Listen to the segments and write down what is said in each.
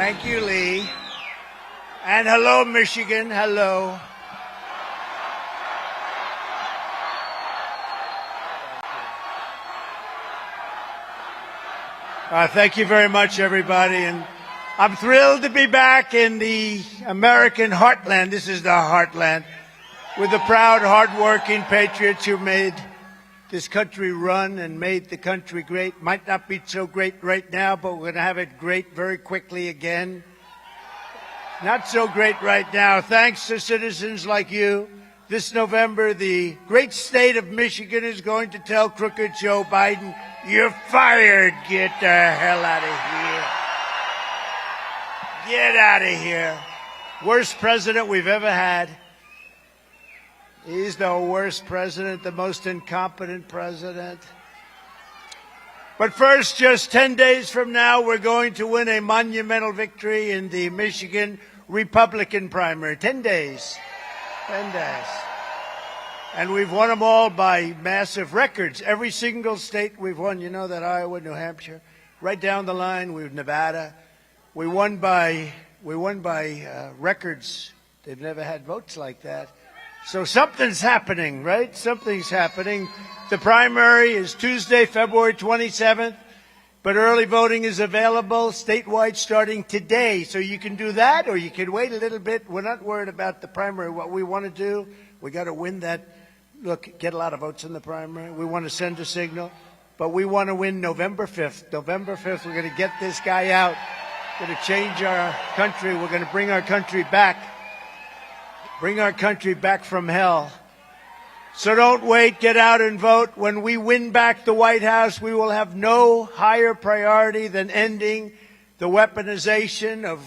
Thank you, Lee. And hello, Michigan. Hello. Thank you very much, everybody. And I'm thrilled to be back in the American heartland. This is the heartland with the proud, hardworking patriots who made this country run and made the country great. Might not be so great right now, but we're going to have it great very quickly again. Not so great right now. Thanks to citizens like you, this November, the great state of Michigan is going to tell crooked Joe Biden, "You're fired. Get the hell out of here. Get out of here." Worst president we've ever had. He's the worst president, the most incompetent president. But first, just 10 days from now, we're going to win a monumental victory in the Michigan Republican primary. 10 days. 10 days. And we've won them all by massive records. Every single state we've won. You know that Iowa, New Hampshire, right down the line, we've Nevada. We won by records. They've never had votes like that. So something's happening, right? Something's happening. The primary is Tuesday, February 27th, but early voting is available statewide starting today. So you can do that, or you can wait a little bit. We're not worried about the primary. What we want to do, we got to win that. Look, get a lot of votes in the primary. We want to send a signal, but we want to win November 5th. November 5th, we're going to get this guy out. We're going to change our country. We're going to bring our country back. Bring our country back from hell. So don't wait. Get out and vote. When we win back the White House, we will have no higher priority than ending the weaponization of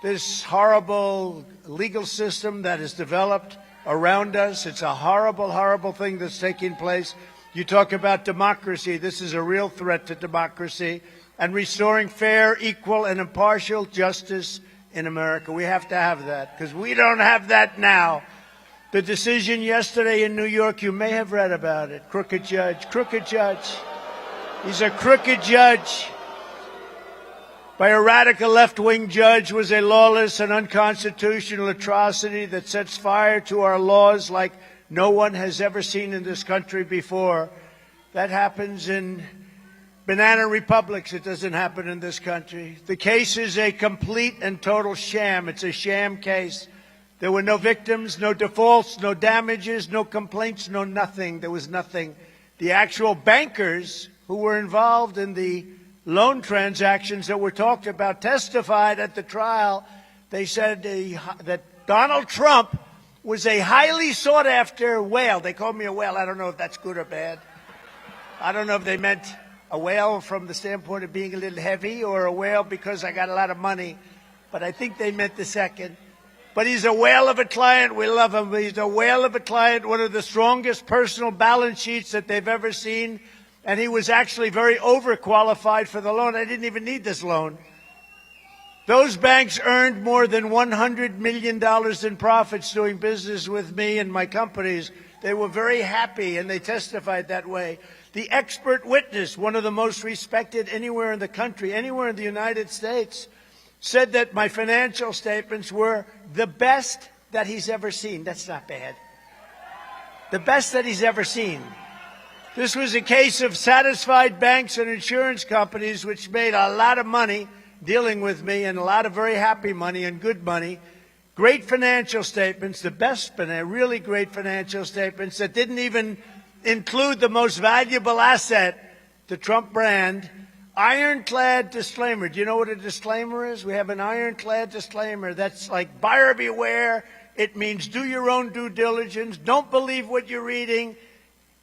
this horrible legal system that is developed around us. It's a horrible, horrible thing that's taking place. You talk about democracy. This is a real threat to democracy and restoring fair, equal, and impartial justice in America. We have to have that because we don't have that now. The decision yesterday in New York, you may have read about it. Crooked judge, crooked judge. He's a crooked judge. By a radical left-wing judge was a lawless and unconstitutional atrocity that sets fire to our laws like no one has ever seen in this country before. That happens in banana republics. It doesn't happen in this country. The case is a complete and total sham. It's a sham case. There were no victims, no defaults, no damages, no complaints, no nothing. There was nothing. The actual bankers who were involved in the loan transactions that were talked about testified at the trial. They said that Donald Trump was a highly sought-after whale. They called me a whale. I don't know if that's good or bad. I don't know if they meant a whale from the standpoint of being a little heavy or a whale because I got a lot of money. But I think they meant the second. But he's a whale of a client. We love him. He's a whale of a client, one of the strongest personal balance sheets that they've ever seen. And he was actually very overqualified for the loan. I didn't even need this loan. Those banks earned more than $100 million in profits doing business with me and my companies. They were very happy, and they testified that way. The expert witness, one of the most respected anywhere in the country, anywhere in the United States, said that my financial statements were the best that he's ever seen. That's not bad. The best that he's ever seen. This was a case of satisfied banks and insurance companies which made a lot of money dealing with me, and a lot of very happy money and good money. Great financial statements, the best, really great financial statements that didn't even include the most valuable asset, the Trump brand. Ironclad disclaimer. Do you know what a disclaimer is? We have an ironclad disclaimer. That's like buyer beware. It means do your own due diligence. Don't believe what you're reading.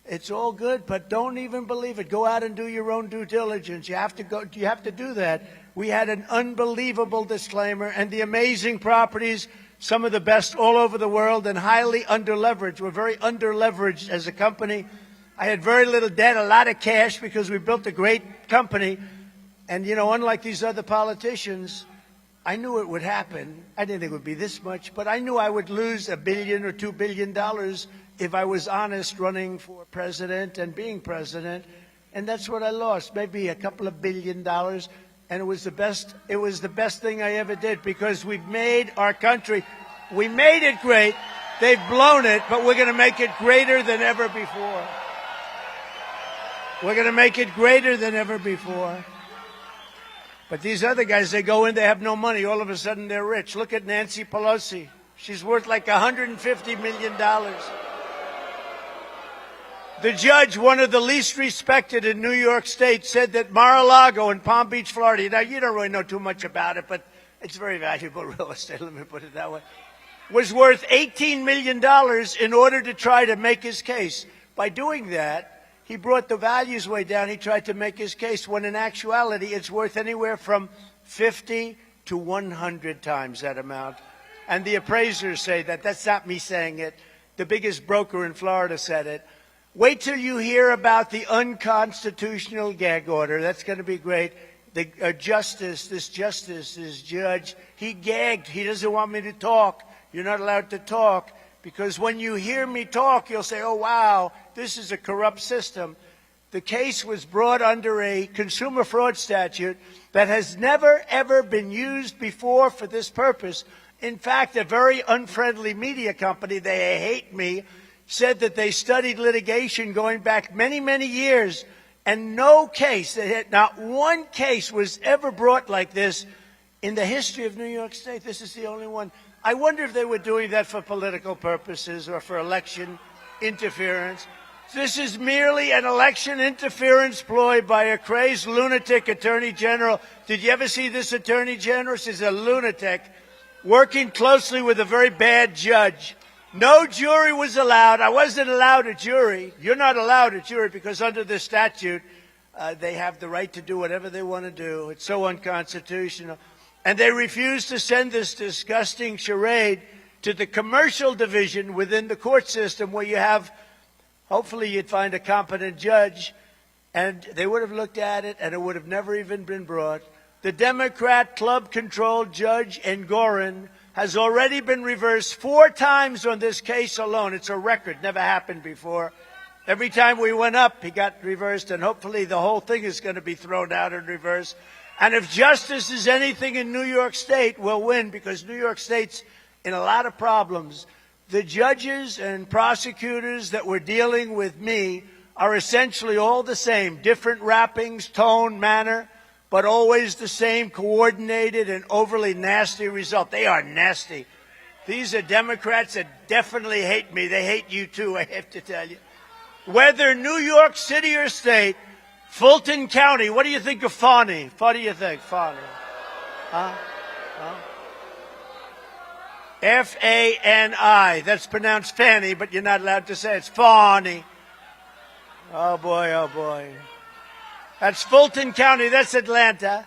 It's all good, but don't even believe it. Go out and do your own due diligence. You have to do that. We had an unbelievable disclaimer, and the amazing properties, some of the best all over the world, and highly underleveraged. We're very underleveraged as a company. I had very little debt, a lot of cash, because we built a great company. And, you know, unlike these other politicians, I knew it would happen. I didn't think it would be this much, but I knew I would lose $1 billion or $2 billion if I was honest running for president and being president. And that's what I lost, maybe a couple of $1 billion. and it was the best thing I ever did, because we've made our country, we made it great. They've blown it, but we're going to make it greater than ever before. We're going to make it greater than ever before. But these other guys, they go in, they have no money. All of a sudden, they're rich. Look at Nancy Pelosi. She's worth like $150 million. The judge, one of the least respected in New York State, said that Mar-a-Lago in Palm Beach, Florida, now you don't really know too much about it, but it's very valuable real estate, let me put it that way, was worth $18 million in order to try to make his case. By doing that, he brought the values way down. He tried to make his case, when in actuality it's worth anywhere from 50 to 100 times that amount. And the appraisers say that. That's not me saying it. The biggest broker in Florida said it. Wait till you hear about the unconstitutional gag order. That's going to be great. The this judge, he gagged. He doesn't want me to talk. You're not allowed to talk, because when you hear me talk, you'll say, oh, wow, this is a corrupt system. The case was brought under a consumer fraud statute that has never, ever been used before for this purpose. In fact, a very unfriendly media company, they hate me, said that they studied litigation going back many, many years, and no case, not one case was ever brought like this in the history of New York State. This is the only one. I wonder if they were doing that for political purposes or for election interference. This is merely an election interference ploy by a crazed lunatic attorney general. Did you ever see this attorney general? She's a lunatic working closely with a very bad judge. No jury was allowed. I wasn't allowed a jury. You're not allowed a jury, because under this statute, they have the right to do whatever they want to do. It's so unconstitutional. And they refused to send this disgusting charade to the commercial division within the court system, where you have, hopefully you'd find a competent judge, and they would have looked at it, and it would have never even been brought. The Democrat club-controlled Judge Engoron has already been reversed 4 times on this case alone. It's a record. Never happened before. Every time we went up, he got reversed, and hopefully the whole thing is going to be thrown out in reverse. And if justice is anything in New York State, we'll win, because New York State's in a lot of problems. The judges and prosecutors that were dealing with me are essentially all the same, different wrappings, tone, manner, but always the same coordinated and overly nasty result. They are nasty. These are Democrats that definitely hate me. They hate you too, I have to tell you. Whether New York City or state, Fulton County, what do you think of Fani? What do you think, Fani? Huh? F-A-N-I. That's pronounced Fanny, but you're not allowed to say it. It's Fani. Oh, boy, oh, boy. That's Fulton County. That's Atlanta.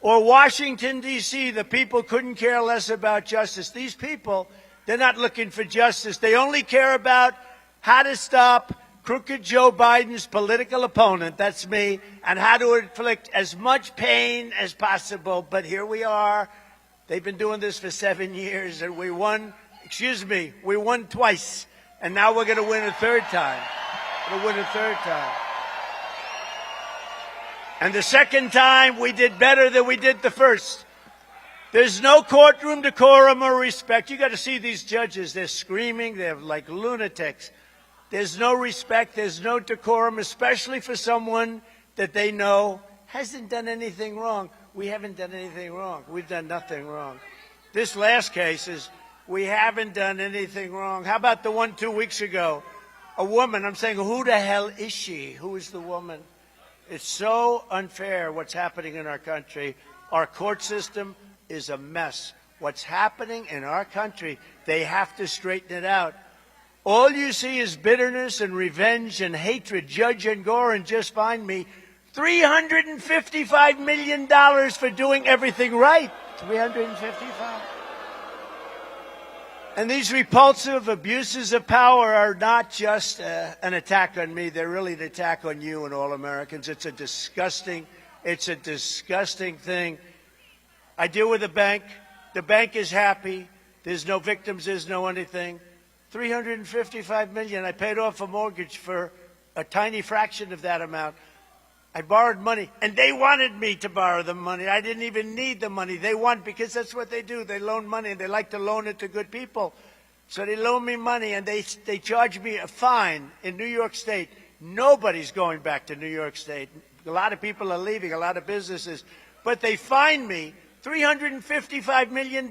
Or Washington, D.C. The people couldn't care less about justice. These people, they're not looking for justice. They only care about how to stop crooked Joe Biden's political opponent, that's me, and how to inflict as much pain as possible. But here we are. They've been doing this for 7 years, and we won, we won twice. And now we're going to win a third time. We'll win a third time. And the second time, we did better than we did the first. There's no courtroom decorum or respect. You got to see these judges. They're screaming. They're like lunatics. There's no respect. There's no decorum, especially for someone that they know hasn't done anything wrong. We haven't done anything wrong. We've done nothing wrong. This last case is, we haven't done anything wrong. How about the one 2 weeks ago? A woman, I'm saying, who the hell is she? Who is the woman? It's so unfair what's happening in our country. Our court system is a mess. What's happening in our country, they have to straighten it out. All you see is bitterness and revenge and hatred. Judge Engoron just fined me $355 million for doing everything right. 355. And these repulsive abuses of power are not just an attack on me. They're really an attack on you and all Americans. It's a disgusting thing. I deal with a bank. The bank is happy. There's no victims. There's no anything. $355 million. I paid off a mortgage for a tiny fraction of that amount. I borrowed money, and they wanted me to borrow the money. I didn't even need the money. They want, because that's what they do. They loan money, and they like to loan it to good people. So they loan me money, and they charge me a fine in New York State. Nobody's going back to New York State. A lot of people are leaving, a lot of businesses. But they fined me $355 million.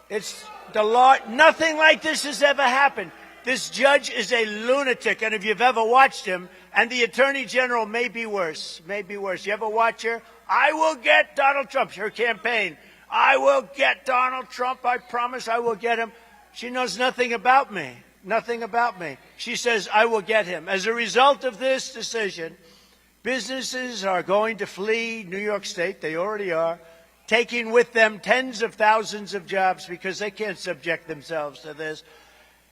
It's the law. Nothing like this has ever happened. This judge is a lunatic, and if you've ever watched him, and the Attorney General may be worse, You ever watch her? I will get Donald Trump, her campaign. I will get Donald Trump. I promise I will get him. She knows nothing about me, nothing about me. She says, I will get him. As a result of this decision, businesses are going to flee New York State. They already are, taking with them tens of thousands of jobs because they can't subject themselves to this.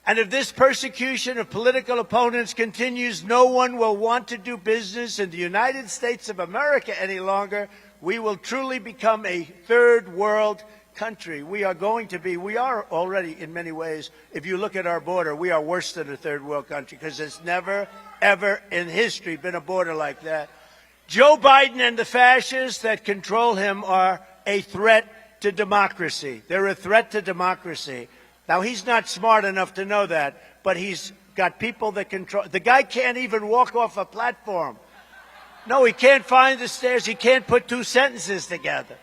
And if this persecution of political opponents continues, no one will want to do business in the United States of America any longer. We will truly become a third world country. We are already in many ways, if you look at our border, we are worse than a third world country because there's never, ever in history been a border like that. Joe Biden and the fascists that control him are a threat to democracy. They're a threat to democracy. Now, he's not smart enough to know that, but he's got people that control. The guy can't even walk off a platform. No, he can't find the stairs. He can't put two sentences together.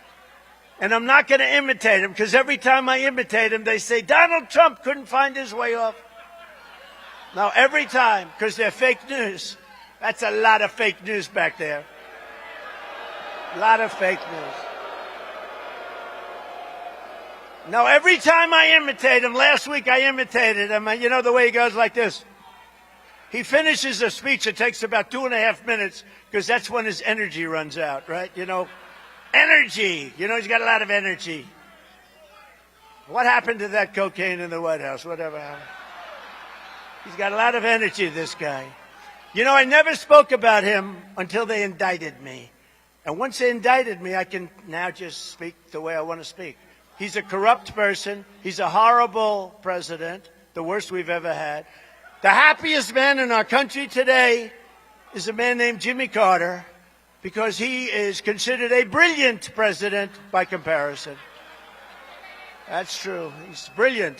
And I'm not going to imitate him because every time I imitate him, they say, Donald Trump couldn't find his way off. Now, every time, because they're fake news. That's a lot of fake news back there. A lot of fake news. No, every time I imitate him, last week I imitated him, you know the way he goes like this. He finishes a speech, it takes about 2.5 minutes, because that's when his energy runs out, right? You know, energy. You know, he's got a lot of energy. What happened to that cocaine in the White House? Whatever happened? He's got a lot of energy, this guy. You know, I never spoke about him until they indicted me. And once they indicted me, I can now just speak the way I want to speak. He's a corrupt person. He's a horrible president, the worst we've ever had. The happiest man in our country today is a man named Jimmy Carter because he is considered a brilliant president by comparison. That's true. He's brilliant.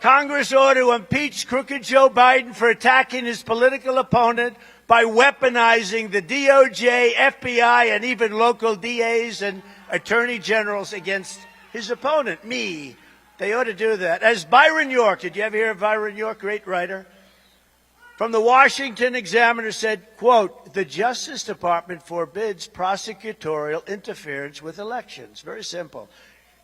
Congress ought to impeach crooked Joe Biden for attacking his political opponent by weaponizing the DOJ, FBI, and even local DAs and attorney generals against his opponent, me. They ought to do that. As Byron York, did you ever hear of Byron York, great writer? From the Washington Examiner said, quote, the Justice Department forbids prosecutorial interference with elections. Very simple.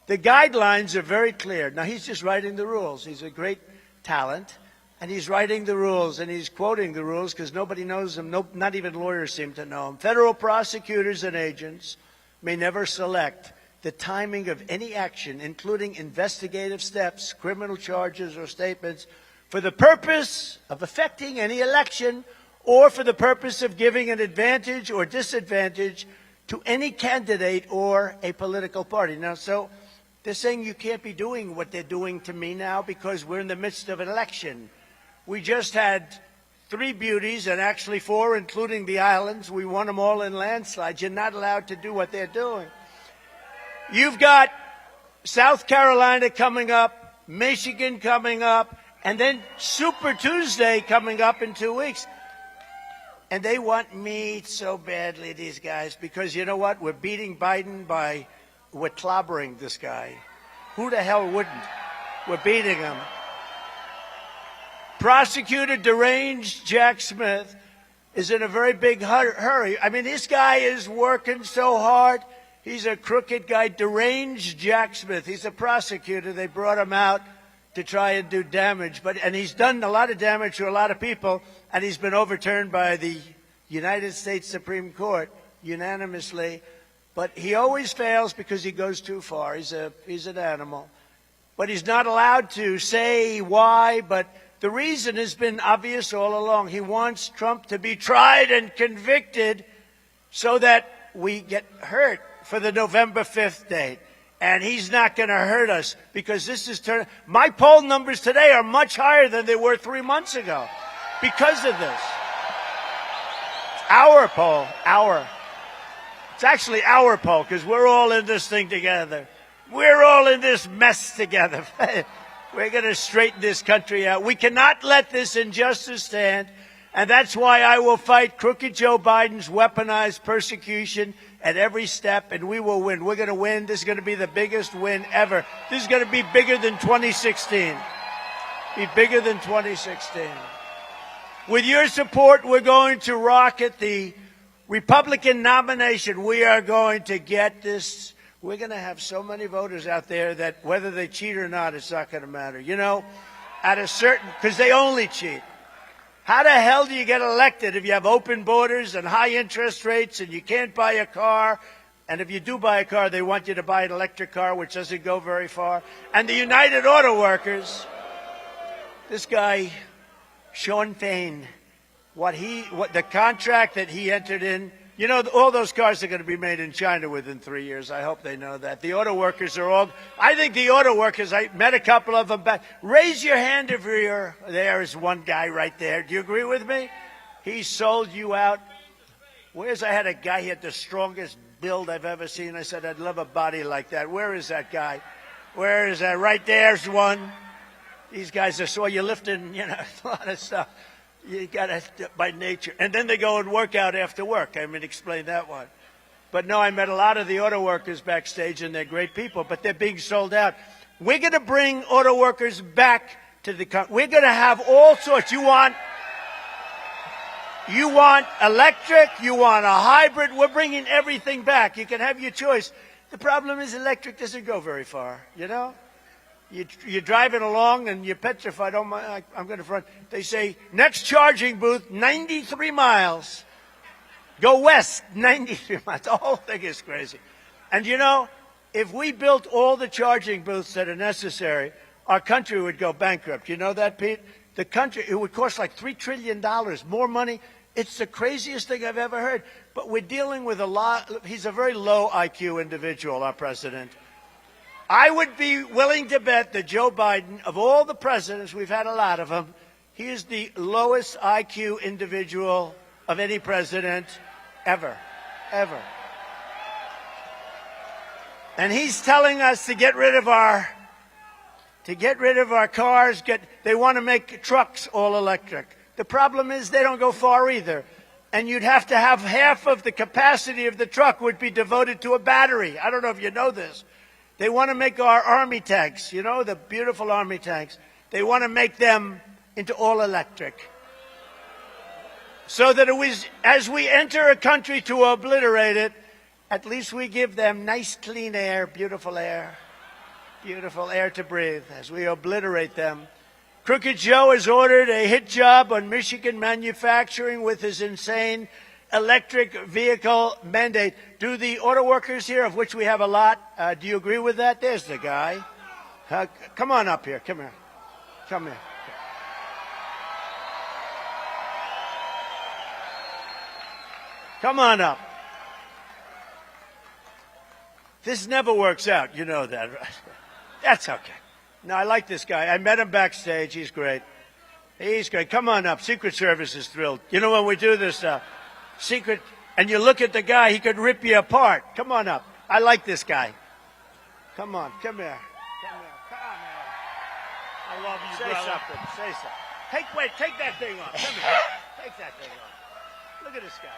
The guidelines are very clear. Now, he's just writing the rules. He's a great talent, and he's writing the rules, and he's quoting the rules because nobody knows them. Not even lawyers seem to know them. Federal prosecutors and agents may never select the timing of any action, including investigative steps, criminal charges, or statements, for the purpose of affecting any election or for the purpose of giving an advantage or disadvantage to any candidate or a political party. Now, so they're saying you can't be doing what they're doing to me now because we're in the midst of an election. We just had 3 beauties, and actually 4, including the islands. We won them all in landslides. You're not allowed to do what they're doing. You've got South Carolina coming up, Michigan coming up, and then Super Tuesday coming up in 2 weeks. And they want me so badly, these guys, because you know what? We're beating Biden we're clobbering this guy. Who the hell wouldn't? We're beating him. Prosecutor deranged Jack Smith is in a very big hurry. I mean, this guy is working so hard. He's a crooked guy, deranged Jack Smith. He's a prosecutor. They brought him out to try and do damage. And he's done a lot of damage to a lot of people, and he's been overturned by the United States Supreme Court unanimously. But he always fails because he goes too far. He's an animal. But he's not allowed to say why, but the reason has been obvious all along. He wants Trump to be tried and convicted so that we get hurt for the November 5th date. And he's not going to hurt us because this is my poll numbers today are much higher than they were 3 months ago because of this. Our poll. It's actually our poll because we're all in this thing together. We're all in this mess together. We're going to straighten this country out. We cannot let this injustice stand, and that's why I will fight crooked Joe Biden's weaponized persecution at every step, and we will win. We're going to win. This is going to be the biggest win ever. This is going to be bigger than 2016. Be bigger than 2016. With your support, we're going to rocket the Republican nomination. We are going to get this. We're going to have so many voters out there that whether they cheat or not, it's not going to matter. You know, at a certain, because they only cheat. How the hell do you get elected if you have open borders and high interest rates and you can't buy a car? And if you do buy a car, they want you to buy an electric car, which doesn't go very far. And the United Auto Workers, this guy, Sean Fain, what the contract that he entered in, you know, all those cars are going to be made in China within 3 years. I hope they know that. The auto workers are all, I think the auto workers, I met a couple of them back. Raise your hand if you're, there is one guy right there. Do you agree with me? He sold you out. I had a guy, he had the strongest build I've ever seen. I said, I'd love a body like that. Where is that guy? Where is that? Right there's one. These guys are so, you're lifting, you know, a lot of stuff. You got to, by nature. And then they go and work out after work. I mean, explain that one. But no, I met a lot of the auto workers backstage, and they're great people, but they're being sold out. We're going to bring auto workers back to the country. We're going to have all sorts. You want electric, you want a hybrid. We're bringing everything back. You can have your choice. The problem is electric doesn't go very far, you know? You're driving along and you're petrified. Oh my, I'm going to front. They say, next charging booth, 93 miles. Go west, 93 miles. The whole thing is crazy. And you know, if we built all the charging booths that are necessary, our country would go bankrupt. You know that, Pete? The country, it would cost like $3 trillion, more money. It's the craziest thing I've ever heard. But we're dealing with a lot. He's a very low IQ individual, our president. I would be willing to bet that Joe Biden, of all the presidents, we've had a lot of them, he is the lowest IQ individual of any president ever. And he's telling us to get rid of our cars. They want to make trucks all electric. The problem is they don't go far either. And you'd have to have half of the capacity of the truck would be devoted to a battery. I don't know if you know this. They want to make our army tanks, you know, the beautiful army tanks. They want to make them into all electric. So that as we enter a country to obliterate it, at least we give them nice, clean air beautiful air to breathe as we obliterate them. Crooked Joe has ordered a hit job on Michigan manufacturing with his insane electric vehicle mandate. Do the auto workers here, of which we have a lot, do you agree with that? There's the guy. Come on up here. Come here. Come here. Come on up. This never works out. You know that, right? That's okay. No, I like this guy. I met him backstage. He's great. He's great. Come on up. Secret Service is thrilled. You know when we do this secret, and you look at the guy, he could rip you apart. Come on up. I like this guy. Come on. Come here. Come here. Come on, man. I love you, Say brother. something. Say something. Take that thing off. Come here. Take that thing off. Look at this guy.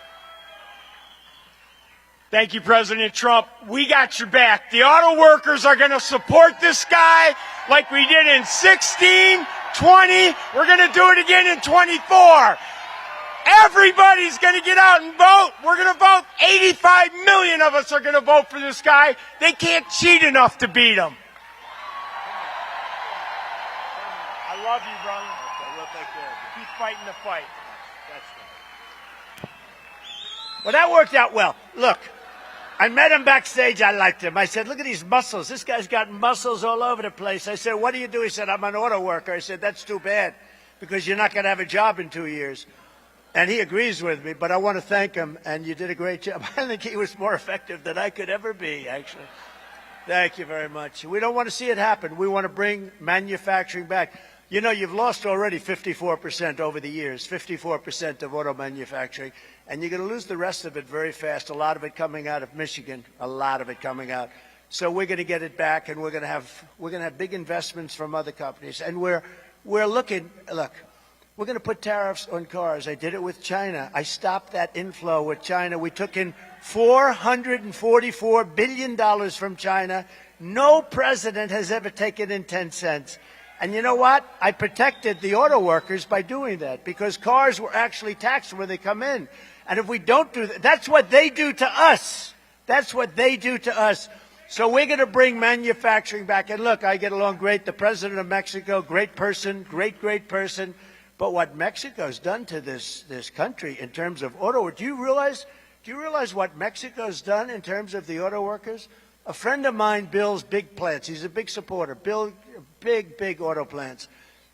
Thank you, President Trump. We got your back. The auto workers are going to support this guy like we did in 16, 20. We're going to do it again in 24. Everybody's going to get out and vote. We're going to vote. 85 million of us are going to vote for this guy. They can't cheat enough to beat him. I love you, brother. Okay, we'll take care of you. Keep fighting the fight. That's right. Well, that worked out well. Look, I met him backstage. I liked him. I said, look at these muscles. This guy's got muscles all over the place. I said, what do you do? He said, I'm an auto worker. I said, that's too bad because you're not going to have a job in 2 years. And he agrees with me, but I want to thank him, and you did a great job. I think he was more effective than I could ever be, actually. Thank you very much. We don't want to see it happen. We want to bring manufacturing back. You know, you've lost already 54% over the years, 54% of auto manufacturing, and you're going to lose the rest of it very fast, a lot of it coming out of Michigan, a lot of it coming out. So we're going to get it back, and we're going to have big investments from other companies. And we're looking, look, we're going to put tariffs on cars. I did it with China. I stopped that inflow with China. We took in $444 billion from China. No president has ever taken in 10 cents. And you know what? I protected the auto workers by doing that because cars were actually taxed when they come in. And if we don't do that, that's what they do to us. That's what they do to us. So we're going to bring manufacturing back. And look, I get along great. The president of Mexico, great person, great person. But what Mexico's done to this country in terms of auto, do you realize what Mexico's done in terms of the auto workers? A friend of mine builds big plants. He's a big supporter. Build big auto plants.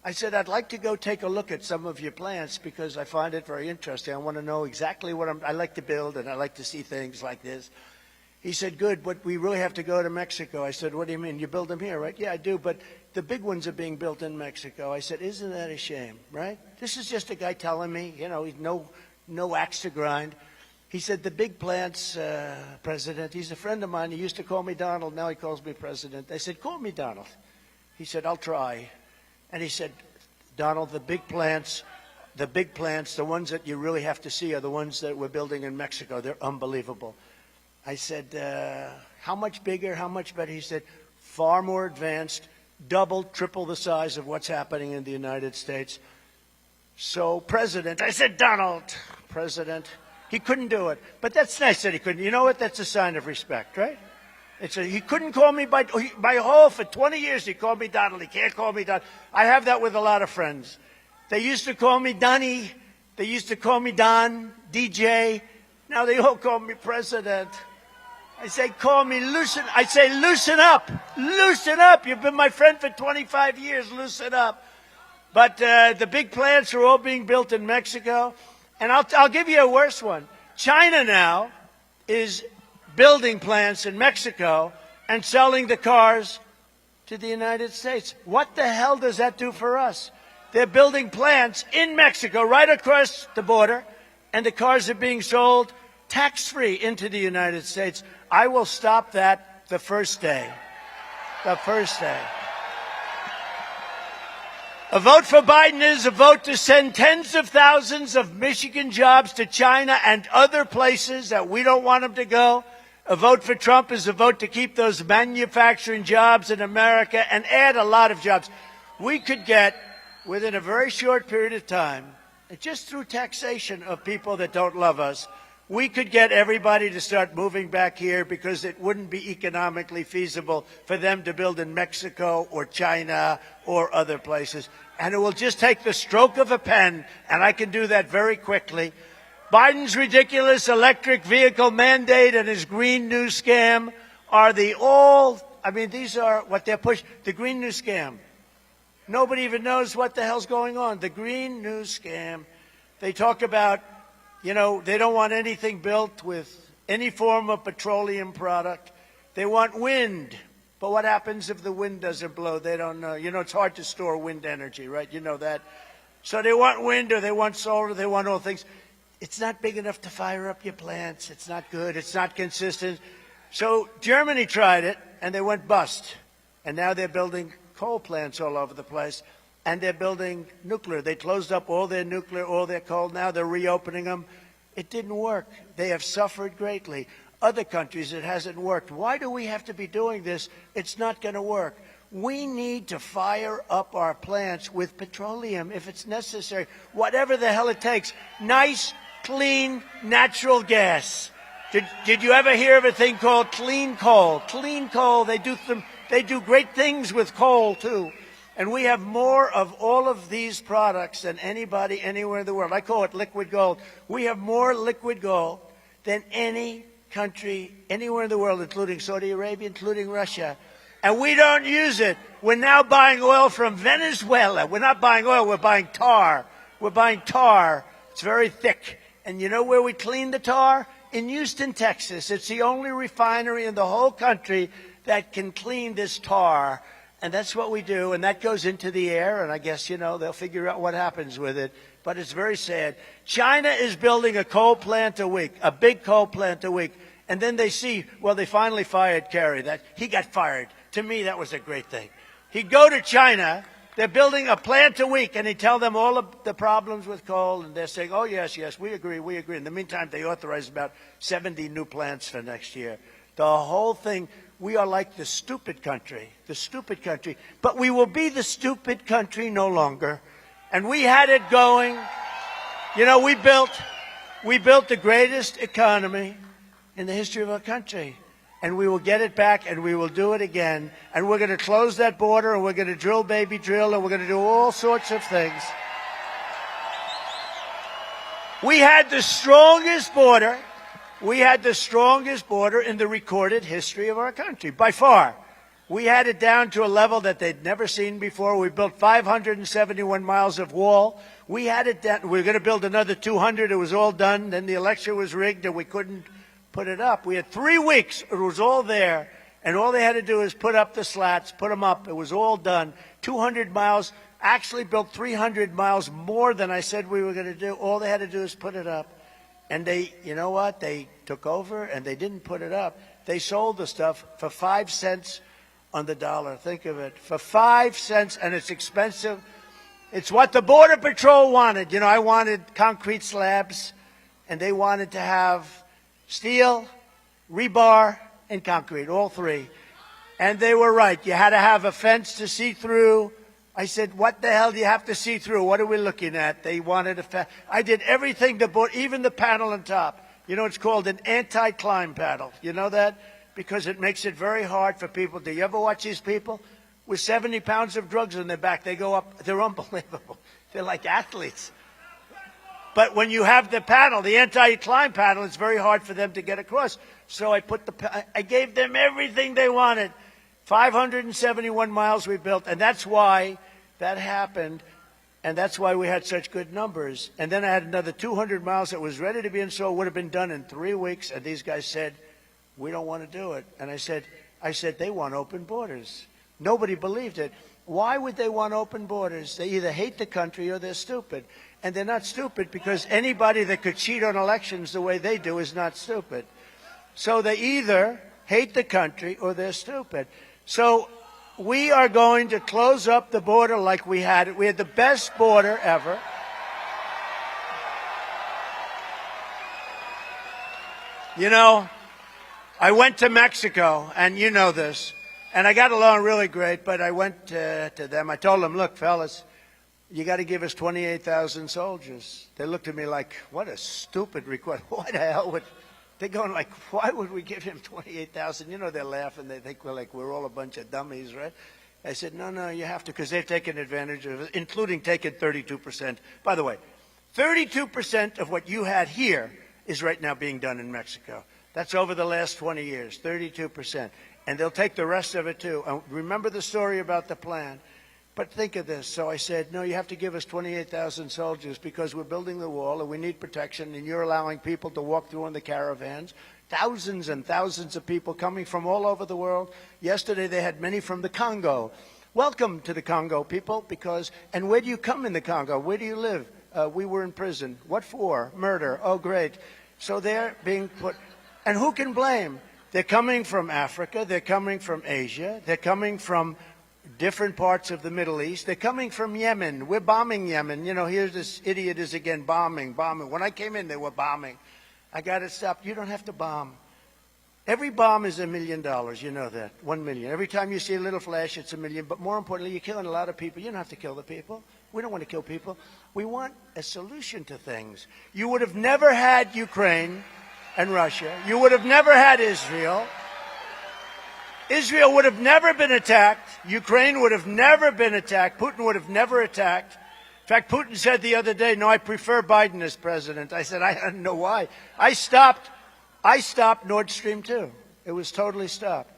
I said, I'd like to go take a look at some of your plants because I find it very interesting. I want to know exactly what I like to build, and I like to see things like this. He said, good, but we really have to go to Mexico. I said, what do you mean? You build them here, right? Yeah, I do, but the big ones are being built in Mexico. I said, isn't that a shame, right? This is just a guy telling me, you know, he's no axe to grind. He said, the big plants, President, he's a friend of mine. He used to call me Donald. Now he calls me President. I said, call me Donald. He said, I'll try. And he said, Donald, the big plants, the ones that you really have to see are the ones that we're building in Mexico. They're unbelievable. I said, how much bigger, how much better? He said, far more advanced, double, triple the size of what's happening in the United States. So, President, I said, Donald, President. He couldn't do it. But that's nice that he couldn't. You know what? That's a sign of respect, right? He couldn't call me by whole for 20 years. He called me Donald. He can't call me Donald. I have that with a lot of friends. They used to call me Donnie. They used to call me Don, DJ. Now they all call me President. I say, call me loosen. I say, loosen up. Loosen up. You've been my friend for 25 years. Loosen up. But the big plants are all being built in Mexico. And I'll give you a worse one. China now is building plants in Mexico and selling the cars to the United States. What the hell does that do for us? They're building plants in Mexico right across the border, and the cars are being sold tax-free into the United States. I will stop that the first day. The first day. A vote for Biden is a vote to send tens of thousands of Michigan jobs to China and other places that we don't want them to go. A vote for Trump is a vote to keep those manufacturing jobs in America and add a lot of jobs. We could get, within a very short period of time, just through taxation of people that don't love us, we could get everybody to start moving back here because it wouldn't be economically feasible for them to build in Mexico or China or other places. And it will just take the stroke of a pen, and I can do that very quickly. Biden's ridiculous electric vehicle mandate and his Green New Scam are these are what they're pushing. The Green New Scam. Nobody even knows what the hell's going on. The Green New Scam. They talk about, they don't want anything built with any form of petroleum product. They want wind. But what happens if the wind doesn't blow? They don't know. It's hard to store wind energy, right? You know that. So they want wind or they want solar. They want all things. It's not big enough to fire up your plants. It's not good. It's not consistent. So Germany tried it, and they went bust. And now they're building coal plants all over the place. And they're building nuclear. They closed up all their nuclear, all their coal. Now they're reopening them. It didn't work. They have suffered greatly. Other countries, it hasn't worked. Why do we have to be doing this? It's not going to work. We need to fire up our plants with petroleum if it's necessary. Whatever the hell it takes. Nice, clean, natural gas. Did you ever hear of a thing called clean coal? Clean coal, they do great things with coal, too. And we have more of all of these products than anybody anywhere in the world. I call it liquid gold. We have more liquid gold than any country anywhere in the world, including Saudi Arabia, including Russia. And we don't use it. We're now buying oil from Venezuela. We're not buying oil, we're buying tar. We're buying tar. It's very thick. And you know where we clean the tar? In Houston, Texas. It's the only refinery in the whole country that can clean this tar. And that's what we do, and that goes into the air, and I guess, they'll figure out what happens with it. But it's very sad. China is building a coal plant a week, a big coal plant a week. And then they see, well, they finally fired Kerry. He got fired. To me, that was a great thing. He'd go to China, they're building a plant a week, and he'd tell them all of the problems with coal, and they're saying, oh, yes, we agree. In the meantime, they authorized about 70 new plants for next year. The whole thing, we are like the stupid country. But we will be the stupid country no longer. And we had it going. We built the greatest economy in the history of our country. And we will get it back, and we will do it again. And we're going to close that border, and we're going to drill, baby, drill, and we're going to do all sorts of things. We had the strongest border. We had the strongest border in the recorded history of our country, by far. We had it down to a level that they'd never seen before. We built 571 miles of wall. We had it down. We were going to build another 200. It was all done. Then the election was rigged, and we couldn't put it up. We had 3 weeks. It was all there, and all they had to do is put up the slats, put them up. It was all done. 200 miles. Actually built 300 miles more than I said we were going to do. All they had to do is put it up. And you know what? They took over, and they didn't put it up. They sold the stuff for 5 cents on the dollar. Think of it. For 5 cents, and it's expensive. It's what the Border Patrol wanted. I wanted concrete slabs, and they wanted to have steel, rebar, and concrete, all three. And they were right. You had to have a fence to see through. I said, what the hell do you have to see through? What are we looking at? They wanted a fence. I did everything, even the panel on top. It's called an anti-climb panel. You know that? Because it makes it very hard for people. Do you ever watch these people with 70 pounds of drugs on their back? They go up. They're unbelievable. They're like athletes. But when you have the panel, the anti-climb panel, it's very hard for them to get across. So I gave them everything they wanted. 571 miles we built, and that's why that happened, and that's why we had such good numbers. And then I had another 200 miles that was ready to be installed, would have been done in 3 weeks, and these guys said, we don't want to do it. And I said, they want open borders. Nobody believed it. Why would they want open borders? They either hate the country or they're stupid. And they're not stupid because anybody that could cheat on elections the way they do is not stupid. So they either hate the country or they're stupid. So we are going to close up the border like we had it. We had the best border ever. I went to Mexico, and you know this, and I got along really great, but I went to them. I told them, look, fellas, you got to give us 28,000 soldiers. They looked at me like, what a stupid request. Why the hell would... They're going like, why would we give him 28,000? They're laughing. They think we're all a bunch of dummies, right? I said, no, you have to, because they've taken advantage of it, including taking 32%. By the way, 32% of what you had here is right now being done in Mexico. That's over the last 20 years, 32%. And they'll take the rest of it, too. Remember the story about the plan. But think of this. So I said, no, you have to give us 28,000 soldiers because we're building the wall and we need protection, and you're allowing people to walk through in the caravans. Thousands and thousands of people coming from all over the world. Yesterday they had many from the Congo. Welcome to the Congo, people, and where do you come in the Congo? Where do you live? We were in prison. What for? Murder. Oh, great. So they're being put, and who can blame? They're coming from Africa. They're coming from Asia. They're coming from different parts of the Middle East. They're coming from Yemen. We're bombing Yemen. Here's this idiot is again bombing. When I came in, they were bombing. I got it stopped. You don't have to bomb. Every bomb is $1 million. You know that. 1 million. Every time you see a little flash, it's $1 million. But more importantly, you're killing a lot of people. You don't have to kill the people. We don't want to kill people. We want a solution to things. You would have never had Ukraine and Russia. You would have never had Israel. Israel would have never been attacked. Ukraine would have never been attacked. Putin would have never attacked. In fact, Putin said the other day, no, I prefer Biden as president. I said, I don't know why. I stopped Nord Stream 2. It was totally stopped.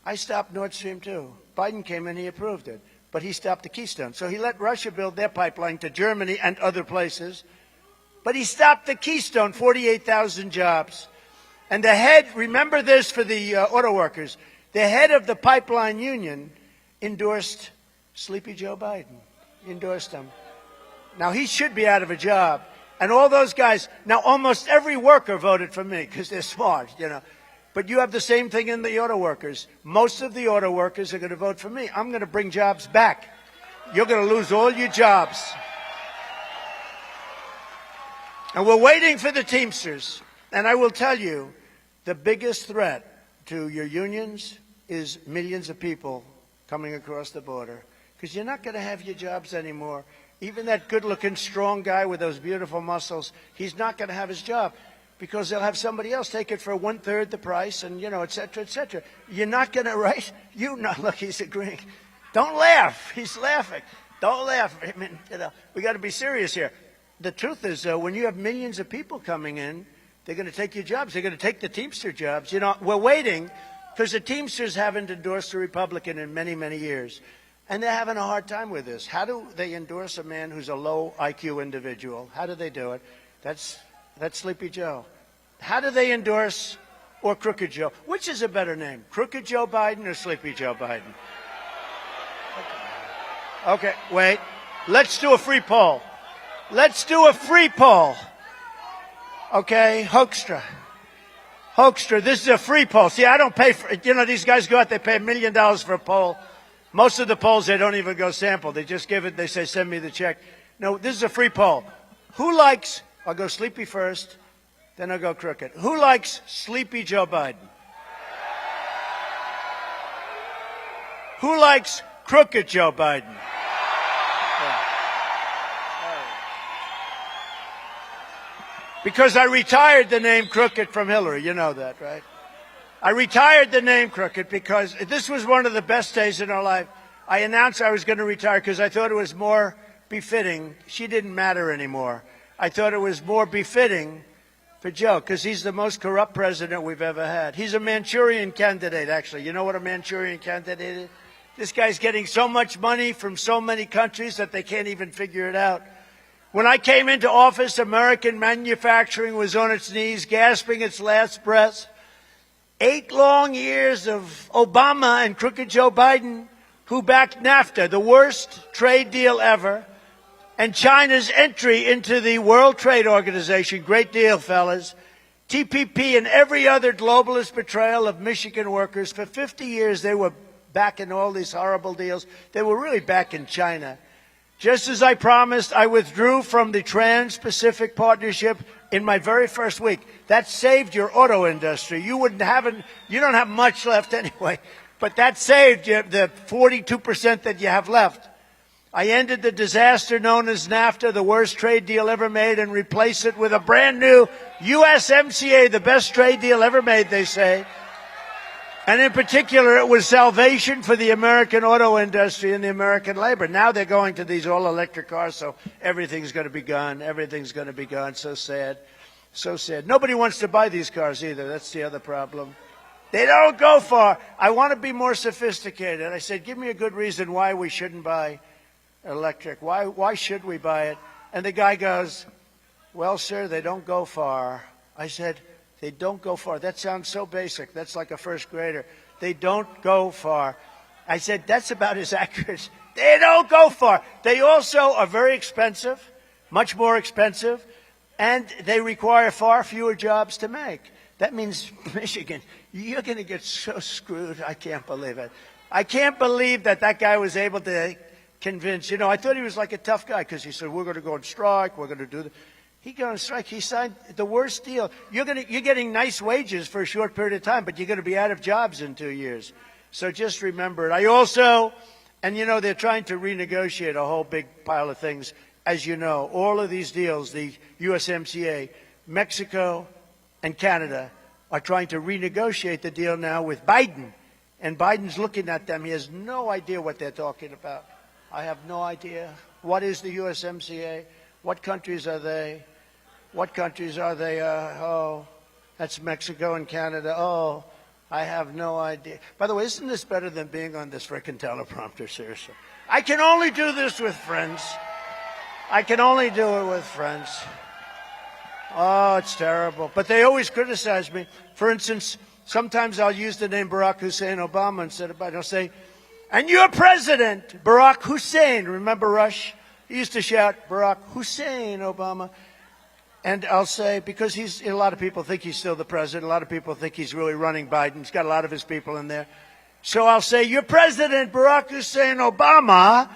I stopped Nord Stream 2. Biden came in, he approved it. But he stopped the Keystone. So he let Russia build their pipeline to Germany and other places. But he stopped the Keystone, 48,000 jobs. And the head, remember this for the auto workers, the head of the pipeline union endorsed Sleepy Joe Biden. Endorsed him. Now, he should be out of a job. And all those guys, now almost every worker voted for me because they're smart, you know. But you have the same thing in the auto workers. Most of the auto workers are going to vote for me. I'm going to bring jobs back. You're going to lose all your jobs. And we're waiting for the Teamsters. And I will tell you, the biggest threat to your unions is millions of people coming across the border. Because you're not going to have your jobs anymore. Even that good-looking, strong guy with those beautiful muscles, he's not going to have his job because they'll have somebody else take it for one-third the price and, you know, et cetera, et cetera. You're not going to, right? You not, look, he's agreeing. Don't laugh. He's laughing. Don't laugh. I mean, you know, we got to be serious here. The truth is, though, when you have millions of people coming in, they're going to take your jobs. They're going to take the Teamster jobs. You know, we're waiting because the Teamsters haven't endorsed a Republican in many, many years. And they're having a hard time with this. How do they endorse a man who's a low IQ individual? How do they do it? That's Sleepy Joe. How do they endorse or Crooked Joe? Which is a better name, Crooked Joe Biden or Sleepy Joe Biden? Okay, wait. Let's do a free poll. Let's do a free poll. Okay, Hoekstra. Hoekstra, this is a free poll. See, I don't pay for it. You know, these guys go out, they pay $1 million for a poll. Most of the polls, they don't even go sample. They just give it, they say, send me the check. No, this is a free poll. Who likes, I'll go Sleepy first, then I'll go Crooked. Who likes Sleepy Joe Biden? Who likes Crooked Joe Biden? Because I retired the name Crooked from Hillary. You know that, right? I retired the name Crooked because this was one of the best days in our life. I announced I was going to retire because I thought it was more befitting. She didn't matter anymore. I thought it was more befitting for Joe because he's the most corrupt president we've ever had. He's a Manchurian candidate, actually. You know what a Manchurian candidate is? This guy's getting so much money from so many countries that they can't even figure it out. When I came into office, American manufacturing was on its knees, gasping its last breath. 8 long years of Obama and Crooked Joe Biden, who backed NAFTA, the worst trade deal ever, and China's entry into the World Trade Organization, great deal, fellas, TPP and every other globalist betrayal of Michigan workers. For 50 years, they were backing all these horrible deals. They were really backing China. Just as I promised, I withdrew from the Trans-Pacific Partnership in my very first week. That saved your auto industry. You don't have much left anyway, but that saved you the 42% that you have left. I ended the disaster known as NAFTA, the worst trade deal ever made, and replaced it with a brand new USMCA, the best trade deal ever made, they say. And in particular, it was salvation for the American auto industry and the American labor. Now they're going to these all-electric cars, so everything's going to be gone. Everything's going to be gone. So sad. So sad. Nobody wants to buy these cars either. That's the other problem. They don't go far. I want to be more sophisticated. I said, give me a good reason why we shouldn't buy electric. Why should we buy it? And the guy goes, well, sir, they don't go far. I said, they don't go far. That sounds so basic. That's like a first grader. They don't go far. I said, that's about as accurate. They don't go far. They also are very expensive, much more expensive, and they require far fewer jobs to make. That means, Michigan, you're going to get so screwed. I can't believe it. I can't believe that guy was able to convince. You know, I thought he was like a tough guy because he said, we're going to go on strike. We're going to do this. He got on strike. He signed the worst deal. You're getting nice wages for a short period of time, but you're going to be out of jobs in 2 years. So just remember it. I also, and you know, they're trying to renegotiate a whole big pile of things. As you know, all of these deals, the USMCA, Mexico and Canada are trying to renegotiate the deal now with Biden. And Biden's looking at them. He has no idea what they're talking about. I have no idea. What is the USMCA? What countries are they? What countries are they? Oh, that's Mexico and Canada. Oh, I have no idea. By the way, isn't this better than being on this frickin' teleprompter? Seriously. I can only do this with friends. I can only do it with friends. Oh, it's terrible. But they always criticize me. For instance, sometimes I'll use the name Barack Hussein Obama instead of Biden. I'll say, And your president, Barack Hussein, remember Rush? He used to shout, Barack Hussein Obama. And I'll say, because a lot of people think he's still the president. A lot of people think he's really running Biden. He's got a lot of his people in there. So I'll say, your president, Barack Hussein Obama.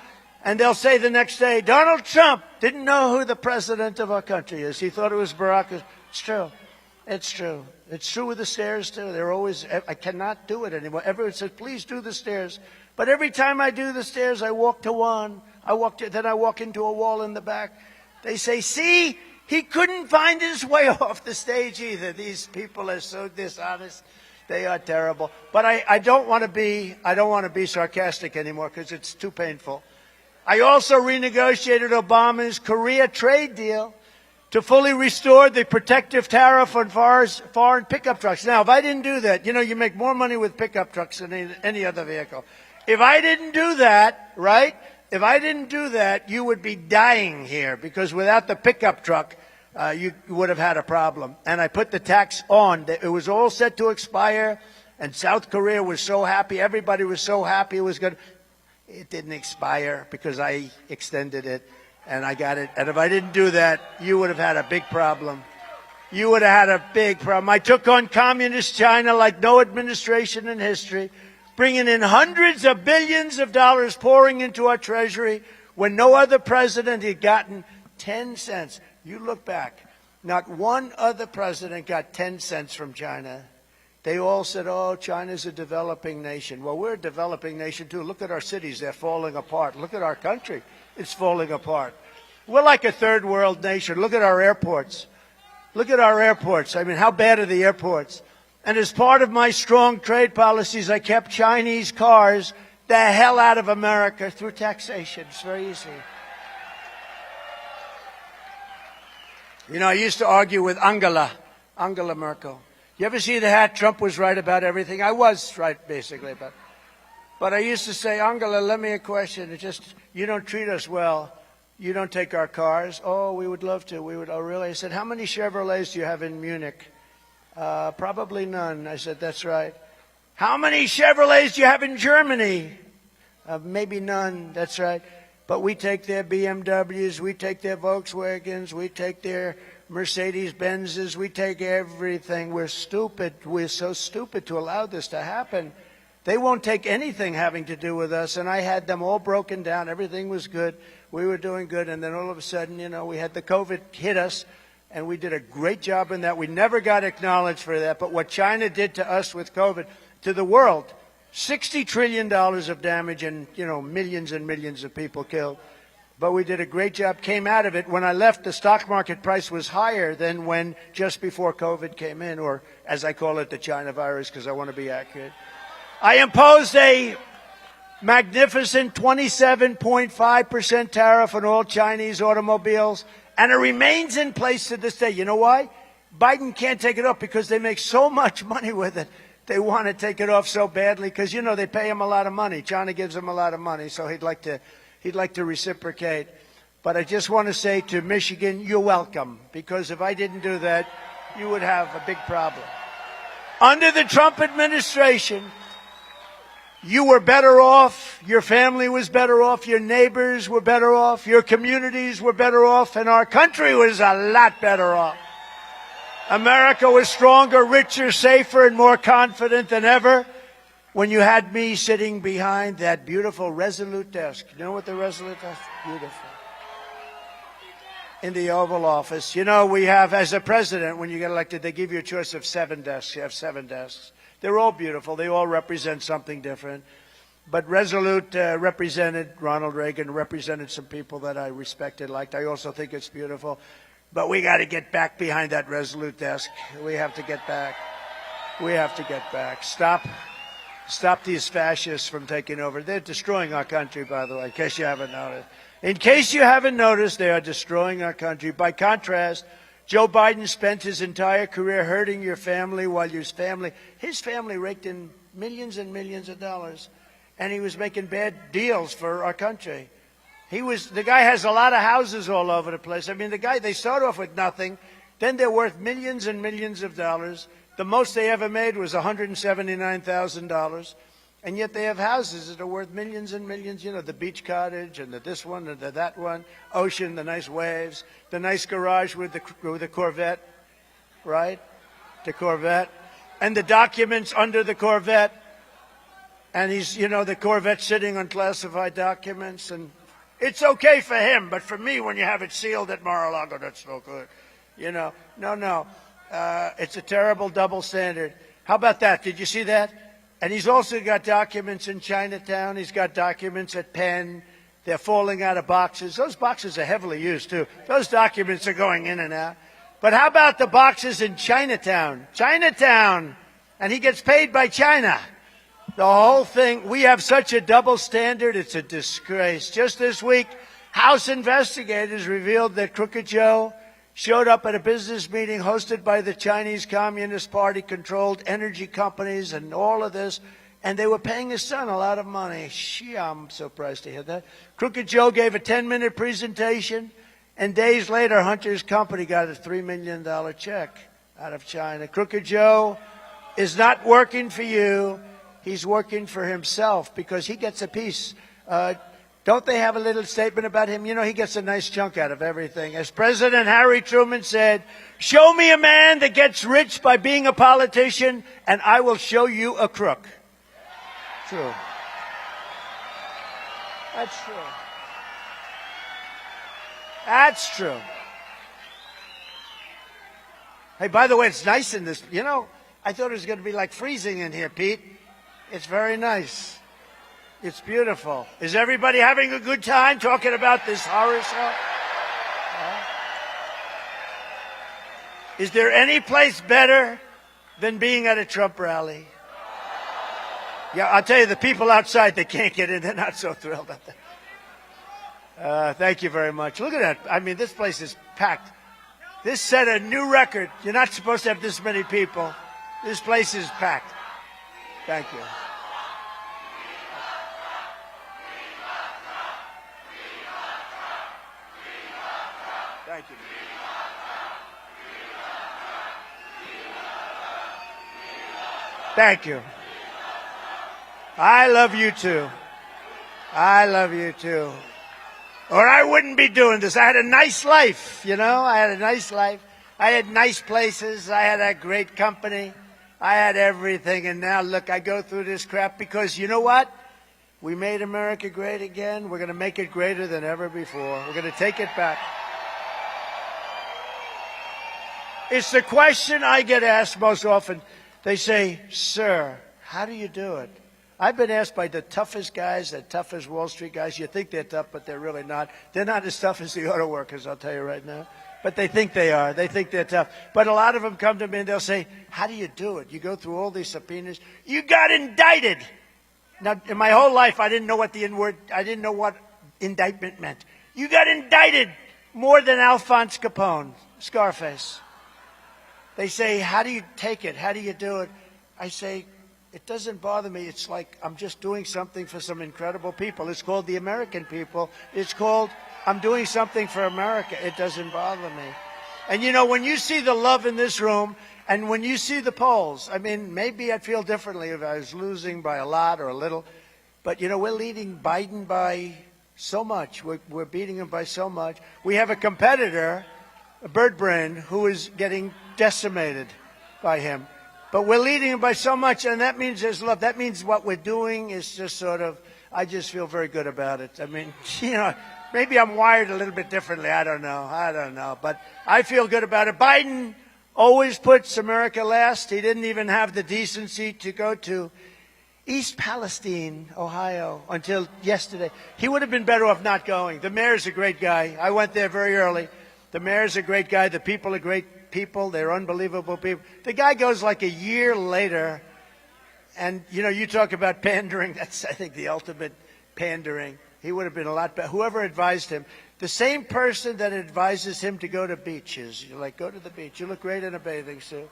And they'll say the next day, Donald Trump didn't know who the president of our country is. He thought it was Barack. It's true. It's true. It's true with the stairs, too. They're always, I cannot do it anymore. Everyone says, please do the stairs. But every time I do the stairs, I walk to one. Then I walk into a wall in the back. They say, see, he couldn't find his way off the stage either. These people are so dishonest. They are terrible. But I don't want to be sarcastic anymore because it's too painful. I also renegotiated Obama's Korea trade deal to fully restore the protective tariff on foreign pickup trucks. Now, if I didn't do that, you make more money with pickup trucks than any other vehicle. If I didn't do that, right? If I didn't do that, you would be dying here because without the pickup truck, you would have had a problem. And I put the tax on. It was all set to expire, and South Korea was so happy. Everybody was so happy it was good. It didn't expire because I extended it, and I got it. And if I didn't do that, you would have had a big problem. You would have had a big problem. I took on communist China like no administration in history, bringing in hundreds of billions of dollars pouring into our treasury when no other president had gotten 10 cents. You look back, not one other president got 10 cents from China. They all said, oh, China's a developing nation. Well, we're a developing nation, too. Look at our cities. They're falling apart. Look at our country. It's falling apart. We're like a third world nation. Look at our airports. Look at our airports. I mean, how bad are the airports? And as part of my strong trade policies, I kept Chinese cars the hell out of America through taxation. It's very easy. I used to argue with Angela Merkel. You ever see the hat? Trump was right about everything. I was right, basically. But I used to say, Angela, let me a question. It's just, you don't treat us well. You don't take our cars. Oh, we would love to. Oh, really? I said, how many Chevrolets do you have in Munich? Probably none. I said, that's right. How many Chevrolets do you have in Germany? Maybe none. That's right. But we take their BMWs, we take their Volkswagens, we take their Mercedes-Benzes, we take everything. We're stupid. We're so stupid to allow this to happen. They won't take anything having to do with us. And I had them all broken down. Everything was good. We were doing good. And then all of a sudden, we had the COVID hit us. And we did a great job in that. We never got acknowledged for that. But what China did to us with COVID, to the world, $60 trillion of damage and, millions and millions of people killed. But we did a great job, came out of it. When I left, the stock market price was higher than when just before COVID came in, or as I call it, the China virus, because I want to be accurate. I imposed a magnificent 27.5% tariff on all Chinese automobiles, and it remains in place to this day. You know why? Biden can't take it off because they make so much money with it. They want to take it off so badly because, they pay him a lot of money. China gives him a lot of money, so he'd like to reciprocate. But I just want to say to Michigan, you're welcome, because if I didn't do that, you would have a big problem. Under the Trump administration, you were better off, your family was better off, your neighbors were better off, your communities were better off, and our country was a lot better off. America was stronger, richer, safer, and more confident than ever when you had me sitting behind that beautiful Resolute desk. You know what the Resolute desk? Beautiful. In the Oval Office. We have, as a president, when you get elected, they give you a choice of 7 desks. You have 7 desks. They're all beautiful. They all represent something different. But Resolute represented Ronald Reagan, represented some people that I respected, liked. I also think it's beautiful. But we got to get back behind that Resolute desk. We have to get back. We have to get back. Stop these fascists from taking over. They're destroying our country, by the way, in case you haven't noticed. In case you haven't noticed, they are destroying our country. By contrast, Joe Biden spent his entire career hurting your family while his family raked in millions and millions of dollars. And he was making bad deals for our country. The guy has a lot of houses all over the place. I mean, they start off with nothing. Then they're worth millions and millions of dollars. The most they ever made was $179,000. And yet they have houses that are worth millions and millions. You know, the beach cottage and the this one and the that one, ocean, the nice waves, the nice garage with the Corvette, right? The Corvette. And the documents under the Corvette. And he's, you know, the Corvette sitting on classified documents. And it's okay for him, but for me, when you have it sealed at Mar-a-Lago, that's no good. You know, no. It's a terrible double standard. How about that? Did you see that? And he's also got documents in Chinatown. He's got documents at Penn. They're falling out of boxes. Those boxes are heavily used, too. Those documents are going in and out. But how about the boxes in Chinatown? Chinatown! And he gets paid by China. The whole thing, we have such a double standard, it's a disgrace. Just this week, House investigators revealed that Crooked Joe showed up at a business meeting hosted by the Chinese Communist Party-controlled energy companies and all of this, and they were paying his son a lot of money. Gee, I'm surprised to hear that. Crooked Joe gave a 10-minute presentation, and days later, Hunter's company got a $3 million check out of China. Crooked Joe is not working for you. He's working for himself because he gets a piece. Don't they have a little statement about him? You know, he gets a nice chunk out of everything. As President Harry Truman said, show me a man that gets rich by being a politician, and I will show you a crook. True. That's true. That's true. Hey, by the way, it's nice in this. You know, I thought it was going to be like freezing in here, Pete. It's very nice. It's beautiful. Is everybody having a good time talking about this horror show? Is there any place better than being at a Trump rally? Yeah, I'll tell you, the people outside, they can't get in. They're not so thrilled about that. Thank you very much. Look at that. I mean, this place is packed. This set a new record. You're not supposed to have this many people. This place is packed. Thank you. Thank you. Thank you. I love you too. I love you too. Or I wouldn't be doing this. I had a nice life, you know. I had a nice life. I had nice places. I had a great company. I had everything. And now, look, I go through this crap because, you know what? We made America great again. We're going to make it greater than ever before. We're going to take it back. It's the question I get asked most often. They say, sir, how do you do it? I've been asked by the toughest guys, the toughest Wall Street guys. You think they're tough, but they're really not. They're not as tough as the auto workers, I'll tell you right now. But they think they are. They think they're tough. But a lot of them come to me and they'll say, how do you do it? You go through all these subpoenas. You got indicted. Now, in my whole life, I didn't know what I didn't know what indictment meant. You got indicted more than Alphonse Capone, Scarface. They say, how do you take it? How do you do it? I say, it doesn't bother me. It's like I'm just doing something for some incredible people. It's called the American people. It's called I'm doing something for America. It doesn't bother me. And, you know, when you see the love in this room and when you see the polls, I mean, maybe I'd feel differently if I was losing by a lot or a little. But, you know, we're leading Biden by so much. We're beating him by so much. We have a competitor, a bird brain, who is getting decimated by him. But we're leading him by so much, and that means there's love. That means what we're doing is just sort of, I just feel very good about it. I mean, you know, maybe I'm wired a little bit differently. I don't know. But I feel good about it. Biden always puts America last. He didn't even have the decency to go to East Palestine, Ohio, until yesterday. He would have been better off not going. The mayor's a great guy. I went there very early. The mayor's a great guy. The people are great people. They're unbelievable people. The guy goes like a year later, and, you know, you talk about pandering. That's, I think, the ultimate pandering. He would have been a lot better. Whoever advised him, the same person that advises him to go to beaches. You're like, go to the beach. You look great in a bathing suit.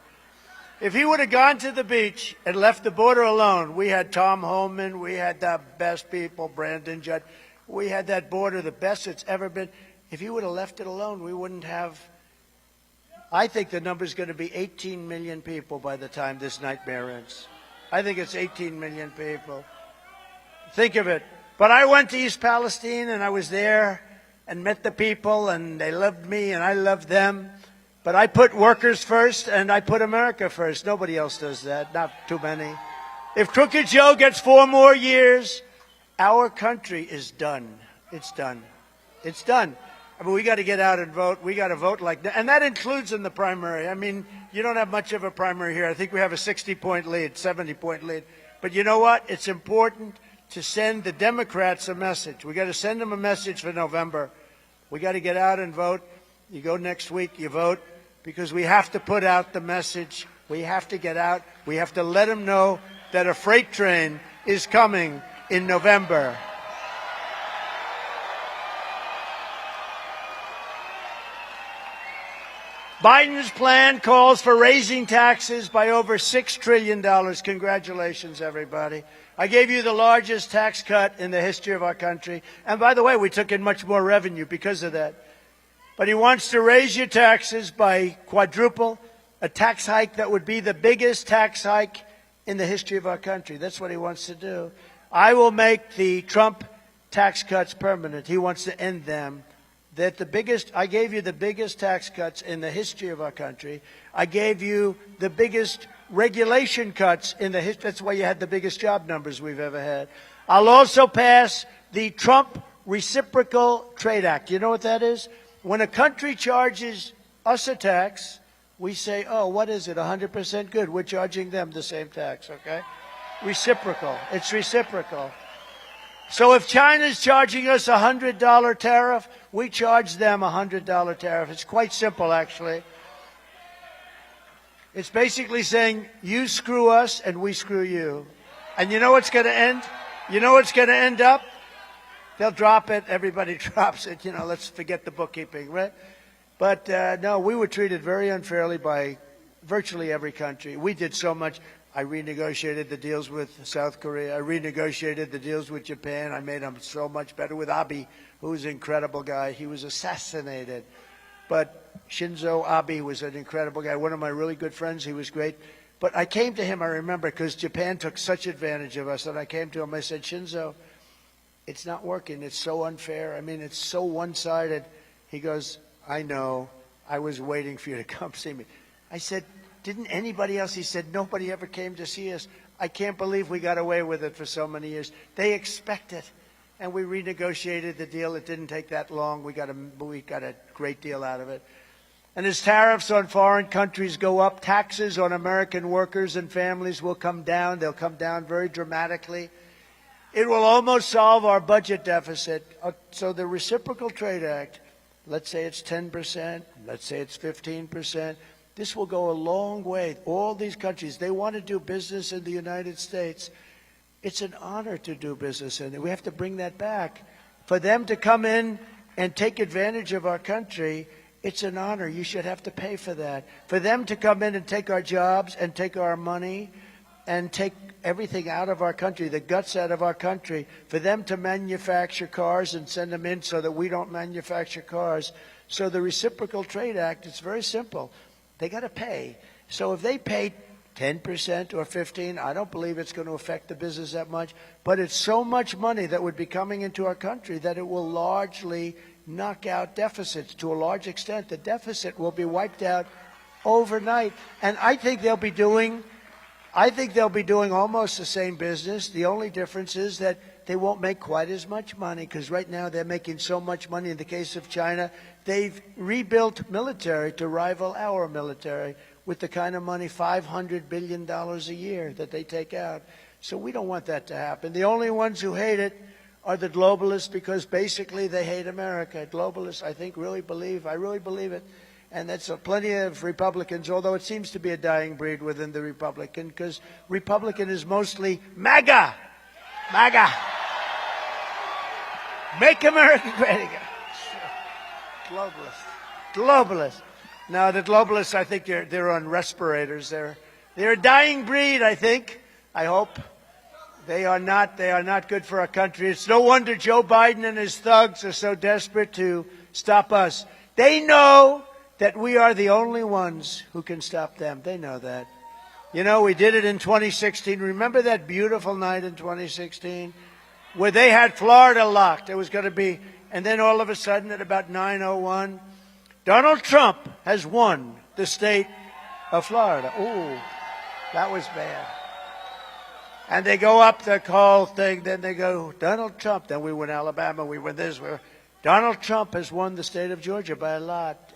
If he would have gone to the beach and left the border alone, we had Tom Homan, we had the best people, Brandon Judd. We had that border, the best it's ever been. If he would have left it alone, we wouldn't have. I think the number's going to be 18 million people by the time this nightmare ends. I think it's 18 million people. Think of it. But I went to East Palestine, and I was there and met the people, and they loved me, and I loved them. But I put workers first, and I put America first. Nobody else does that, not too many. If Crooked Joe gets 4 more years, our country is done. It's done. It's done. I mean, we got to get out and vote. We got to vote like that. And that includes in the primary. I mean, you don't have much of a primary here. I think we have a 60-point lead, 70-point lead. But you know what? It's important to send the Democrats a message. We got to send them a message for November. We got to get out and vote. You go next week, you vote, because we have to put out the message. We have to get out. We have to let them know that a freight train is coming in November. Biden's plan calls for raising taxes by over $6 trillion. Congratulations, everybody. I gave you the largest tax cut in the history of our country. And by the way, we took in much more revenue because of that. But he wants to raise your taxes by quadruple, a tax hike that would be the biggest tax hike in the history of our country. That's what he wants to do. I will make the Trump tax cuts permanent. He wants to end them. I gave you the biggest tax cuts in the history of our country. I gave you the biggest regulation cuts in the history. That's why you had the biggest job numbers we've ever had. I'll also pass the Trump Reciprocal Trade Act. You know what that is? When a country charges us a tax, we say, oh, what is it, 100% good? We're charging them the same tax, okay? Reciprocal. It's reciprocal. So if China's charging us a $100 tariff, we charge them a $100 tariff. It's quite simple, actually. It's basically saying, you screw us and we screw you. And you know what's going to end? You know what's going to end up? They'll drop it. Everybody drops it. You know, let's forget the bookkeeping, right? But no, we were treated very unfairly by virtually every country. We did so much. I renegotiated the deals with South Korea. I renegotiated the deals with Japan. I made them so much better with Abe, who's an incredible guy. He was assassinated. But Shinzo Abe was an incredible guy, one of my really good friends. He was great. But I came to him, I remember, because Japan took such advantage of us, and I came to him, I said, Shinzo, it's not working. It's so unfair. I mean, it's so one-sided. He goes, I know. I was waiting for you to come see me. I said, didn't anybody else? He said, nobody ever came to see us. I can't believe we got away with it for so many years. They expect it. And we renegotiated the deal. It didn't take that long. We got a great deal out of it. And as tariffs on foreign countries go up, taxes on American workers and families will come down. They'll come down very dramatically. It will almost solve our budget deficit. So the Reciprocal Trade Act, let's say it's 10%, let's say it's 15%. This will go a long way. All these countries, they want to do business in the United States. It's an honor to do business in it. We have to bring that back. For them to come in and take advantage of our country, it's an honor. You should have to pay for that. For them to come in and take our jobs and take our money and take everything out of our country, the guts out of our country, for them to manufacture cars and send them in so that we don't manufacture cars. So the Reciprocal Trade Act, it's very simple. They got to pay. So if they pay 10% or 15%, I don't believe it's going to affect the business that much. But it's so much money that would be coming into our country that it will largely knock out deficits. To a large extent, the deficit will be wiped out overnight. And I think they'll be doing almost the same business. The only difference is that they won't make quite as much money, because right now they're making so much money. In the case of China, they've rebuilt military to rival our military with the kind of money, $500 billion a year, that they take out. So we don't want that to happen. The only ones who hate it are the globalists, because basically they hate America. Globalists, I think, I really believe it. And that's plenty of Republicans, although it seems to be a dying breed within the Republican, because Republican is mostly MAGA. MAGA. Make America great again. Globalists. Now, the globalists, I think they're on respirators. They're a dying breed, I think. I hope. They are not good for our country. It's no wonder Joe Biden and his thugs are so desperate to stop us. They know that we are the only ones who can stop them. They know that. You know, we did it in 2016. Remember that beautiful night in 2016? where they had Florida locked. It was going to be, and then all of a sudden at about 9:01, Donald Trump has won the state of Florida. Ooh, that was bad. And they go up the whole thing, then they go, Donald Trump. Then we win Alabama, we win this. Donald Trump has won the state of Georgia by a lot.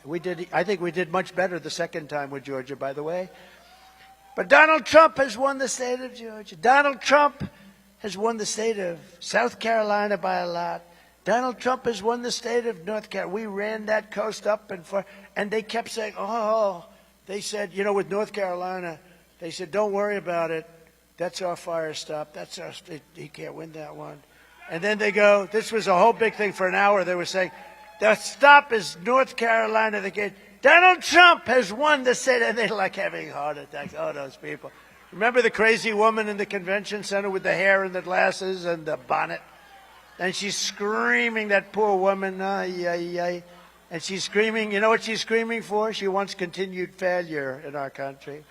I think we did much better the second time with Georgia, by the way. But Donald Trump has won the state of Georgia. Donald Trump has won the state of South Carolina by a lot. Donald Trump has won the state of North Carolina. We ran that coast up and far, and they kept saying, they said, with North Carolina, they said, don't worry about it. That's our fire stop. That's our state. He can't win that one. And then they go, this was a whole big thing for an hour. They were saying, the stop is North Carolina. Donald Trump has won the state. And they're like having heart attacks. Oh, those people. Remember the crazy woman in the convention center with the hair and the glasses and the bonnet? And she's screaming, that poor woman. And she's screaming. You know what she's screaming for? She wants continued failure in our country.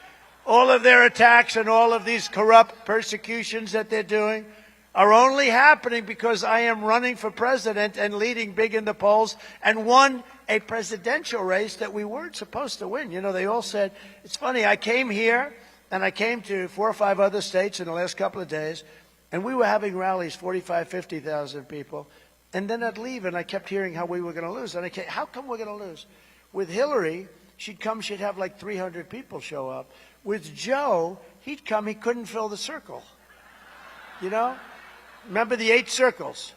All of their attacks and all of these corrupt persecutions that they're doing are only happening because I am running for president and leading big in the polls and won a presidential race that we weren't supposed to win. They all said, it's funny, I came here and I came to 4 or 5 other states in the last couple of days, and we were having rallies, 45, 50,000 people. And then I'd leave and I kept hearing how we were going to lose. And how come we're going to lose? With Hillary, she'd have like 300 people show up. With Joe, he'd come, he couldn't fill the circle. Remember the 8 circles?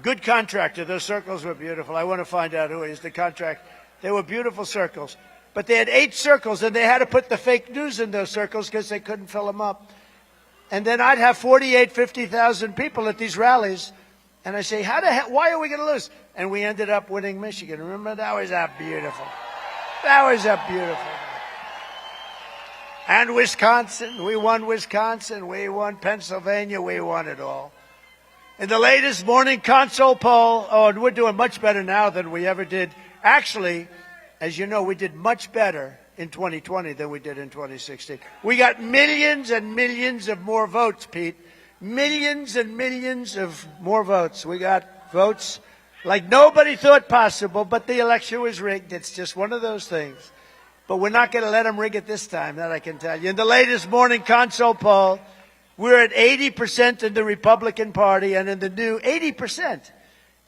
Good contractor. Those circles were beautiful. I want to find out who is the contract. They were beautiful circles. But they had 8 circles, and they had to put the fake news in those circles because they couldn't fill them up. And then I'd have 48, 50,000 people at these rallies, and I say, why are we going to lose? And we ended up winning Michigan. Remember? That was beautiful. That was beautiful. And Wisconsin, we won Wisconsin, we won Pennsylvania, we won it all. In the latest morning console poll, and we're doing much better now than we ever did. Actually, as you know, we did much better in 2020 than we did in 2016. We got millions and millions of more votes, Pete. Millions and millions of more votes. We got votes like nobody thought possible, but the election was rigged. It's just one of those things. But we're not going to let them rig it this time, that I can tell you. In the latest morning console poll, we're at 80% in the Republican Party and in the new 80%.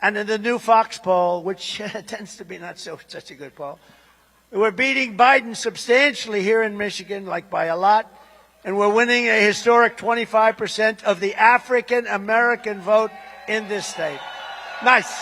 And in the new Fox poll, which tends to be not such a good poll, we're beating Biden substantially here in Michigan, like by a lot. And we're winning a historic 25% of the African American vote in this state. Nice.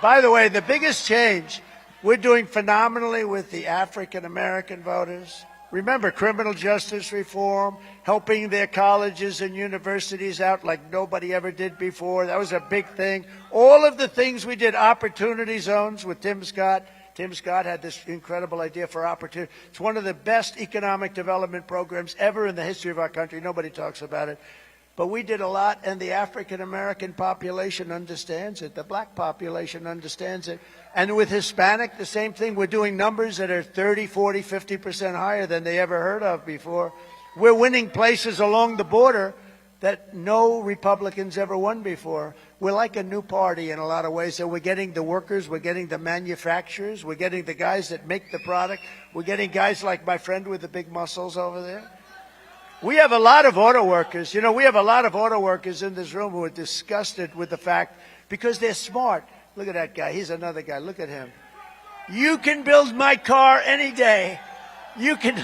By the way, the biggest change, we're doing phenomenally with the African American voters. Remember, criminal justice reform, helping their colleges and universities out like nobody ever did before. That was a big thing. All of the things we did, opportunity zones with Tim Scott. Tim Scott had this incredible idea for opportunity. It's one of the best economic development programs ever in the history of our country. Nobody talks about it. But we did a lot, and the African-American population understands it. The black population understands it. And with Hispanic, the same thing. We're doing numbers that are 30, 40, 50% higher than they ever heard of before. We're winning places along the border that no Republicans ever won before. We're like a new party in a lot of ways. So we're getting the workers, we're getting the manufacturers, we're getting the guys that make the product. We're getting guys like my friend with the big muscles over there. We have a lot of auto workers. We have a lot of auto workers in this room who are disgusted with the fact, because they're smart. Look at that guy. He's another guy. Look at him. You can build my car any day. You can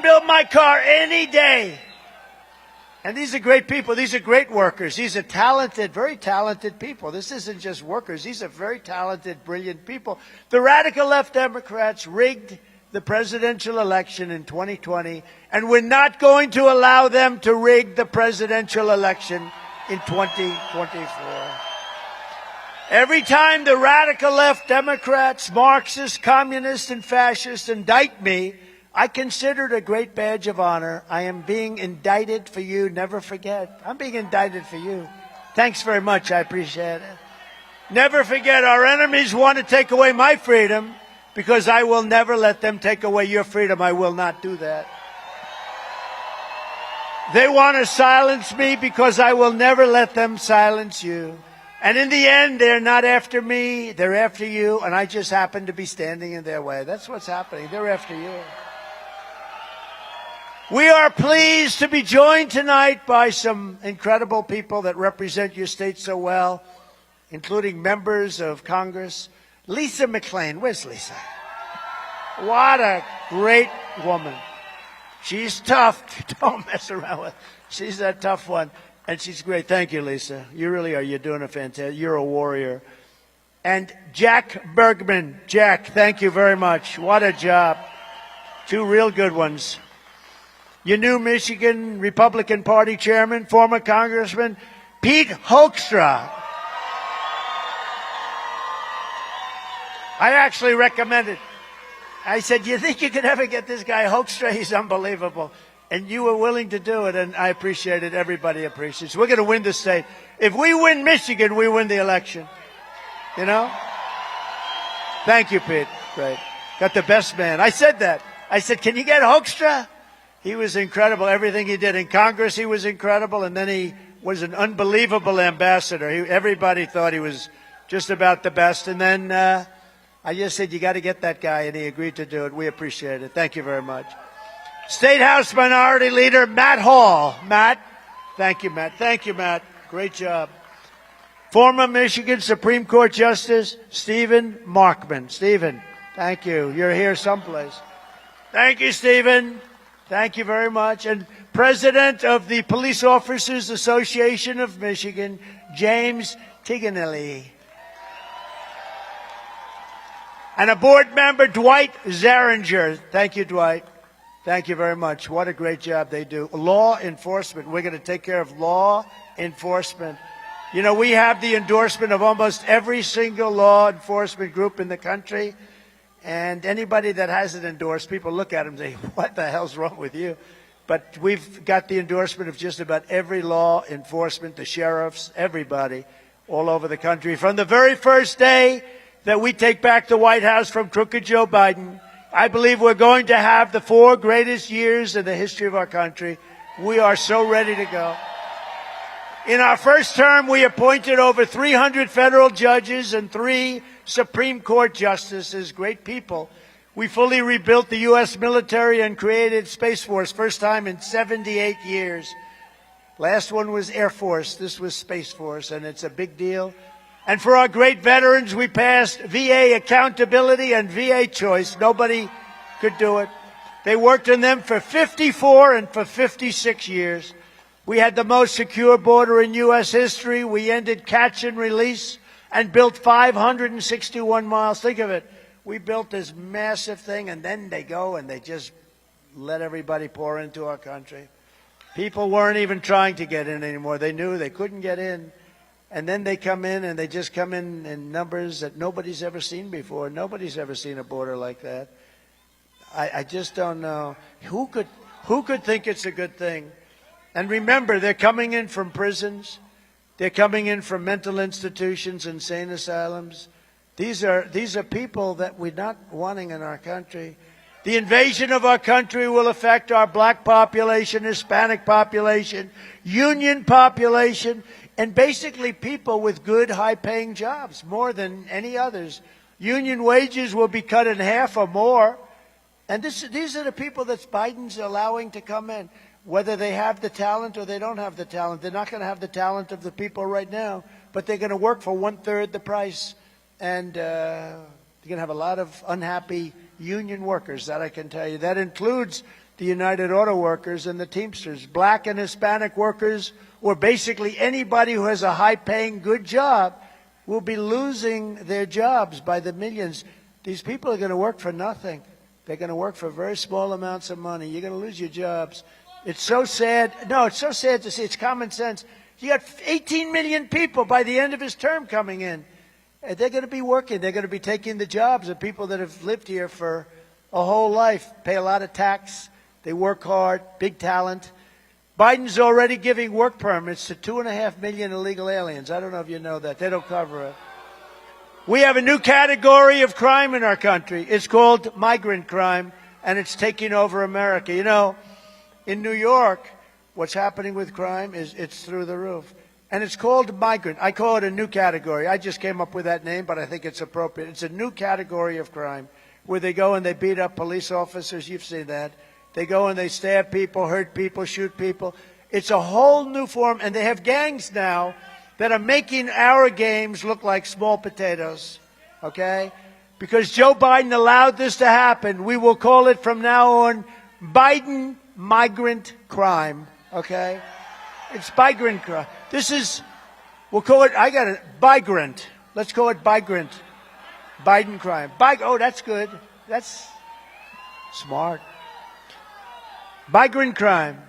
build my car any day. And these are great people. These are great workers. These are talented, very talented people. This isn't just workers. These are very talented, brilliant people. The radical left Democrats rigged the presidential election in 2020, and we're not going to allow them to rig the presidential election in 2024. Every time the radical left Democrats, Marxists, communists, and fascists indict me, I consider it a great badge of honor. I am being indicted for you. Never forget. I'm being indicted for you. Thanks very much. I appreciate it. Never forget, our enemies want to take away my freedom, because I will never let them take away your freedom. I will not do that. They want to silence me because I will never let them silence you. And in the end, they're not after me, they're after you, and I just happen to be standing in their way. That's what's happening. They're after you. We are pleased to be joined tonight by some incredible people that represent your state so well, including members of Congress. Lisa McClain. Where's Lisa? What a great woman. She's tough. Don't mess around with her. She's a tough one. And she's great. Thank you, Lisa. You really are. You're doing a fantastic. You're a warrior. And Jack Bergman. Jack, thank you very much. What a job. Two real good ones. Your new Michigan Republican Party chairman, former Congressman Pete Hoekstra. I actually recommended. I said, you think you could ever get this guy Hoekstra? He's unbelievable. And you were willing to do it, and I appreciate it. Everybody appreciates it. We're going to win the state. If we win Michigan, we win the election. You know? Thank you, Pete. Great. Got the best man. I said that. I said, can you get Hoekstra? He was incredible. Everything he did in Congress, he was incredible. And then he was an unbelievable ambassador. Everybody thought he was just about the best. And then I just said, you got to get that guy, and he agreed to do it. We appreciate it. Thank you very much. State House Minority Leader Matt Hall. Matt, thank you, Matt. Thank you, Matt. Great job. Former Michigan Supreme Court Justice Stephen Markman. Stephen, thank you. You're here someplace. Thank you, Stephen. Thank you very much. And President of the Police Officers Association of Michigan, James Tiganelli. And a board member, Dwight Zaringer. Thank you, Dwight. Thank you very much. What a great job they do. Law enforcement. We're going to take care of law enforcement. You know, we have the endorsement of almost every single law enforcement group in the country. And anybody that hasn't endorsed, people look at them and say, what the hell's wrong with you? But we've got the endorsement of just about every law enforcement, the sheriffs, everybody all over the country. From the very first day that we take back the White House from crooked Joe Biden, I believe we're going to have the 4 greatest years in the history of our country. We are so ready to go. In our first term, we appointed over 300 federal judges and 3 Supreme Court justices, great people. We fully rebuilt the U.S. military and created Space Force, first time in 78 years. Last one was Air Force. This was Space Force, and it's a big deal. And for our great veterans, we passed VA accountability and VA choice. Nobody could do it. They worked on them for 54 and for 56 years. We had the most secure border in U.S. history. We ended catch and release and built 561 miles. Think of it. We built this massive thing, and then they go and they just let everybody pour into our country. People weren't even trying to get in anymore. They knew they couldn't get in. And then they come in, and they just come in numbers that nobody's ever seen before. Nobody's ever seen a border like that. I just don't know. Who could think it's a good thing? And remember, they're coming in from prisons. They're coming in from mental institutions, insane asylums. These are people that we're not wanting in our country. The invasion of our country will affect our black population, Hispanic population, union population, and basically people with good, high-paying jobs, more than any others. Union wages will be cut in half or more. And these are the people that Biden's allowing to come in. Whether they have the talent or they don't have the talent. They're not going to have the talent of the people right now, but they're going to work for 1/3 the price. And they're going to have a lot of unhappy union workers, that I can tell you. That includes the United Auto Workers and the Teamsters. Black and Hispanic workers, or basically anybody who has a high-paying, good job, will be losing their jobs by the millions. These people are going to work for nothing. They're going to work for very small amounts of money. You're going to lose your jobs. It's so sad. No, it's so sad to see. It's common sense. You got 18 million people by the end of his term coming in. And they're going to be working. They're going to be taking the jobs of people that have lived here for a whole life, pay a lot of tax. They work hard, big talent. Biden's already giving work permits to 2.5 million illegal aliens. I don't know if you know that. They don't cover it. We have a new category of crime in our country. It's called migrant crime, and it's taking over America. You know, in New York, what's happening with crime is it's through the roof. And it's called migrant. I call it a new category. I just came up with that name, but I think it's appropriate. It's a new category of crime where they go and they beat up police officers. You've seen that. They go and they stab people, hurt people, shoot people. It's a whole new form, and they have gangs now that are making our games look like small potatoes, okay? Because Joe Biden allowed this to happen, we will call it from now on Biden migrant crime, okay? It's migrant crime. We'll call it, I got it, migrant. Let's call it migrant. Biden crime. Oh, that's good. That's smart. Migrant crime.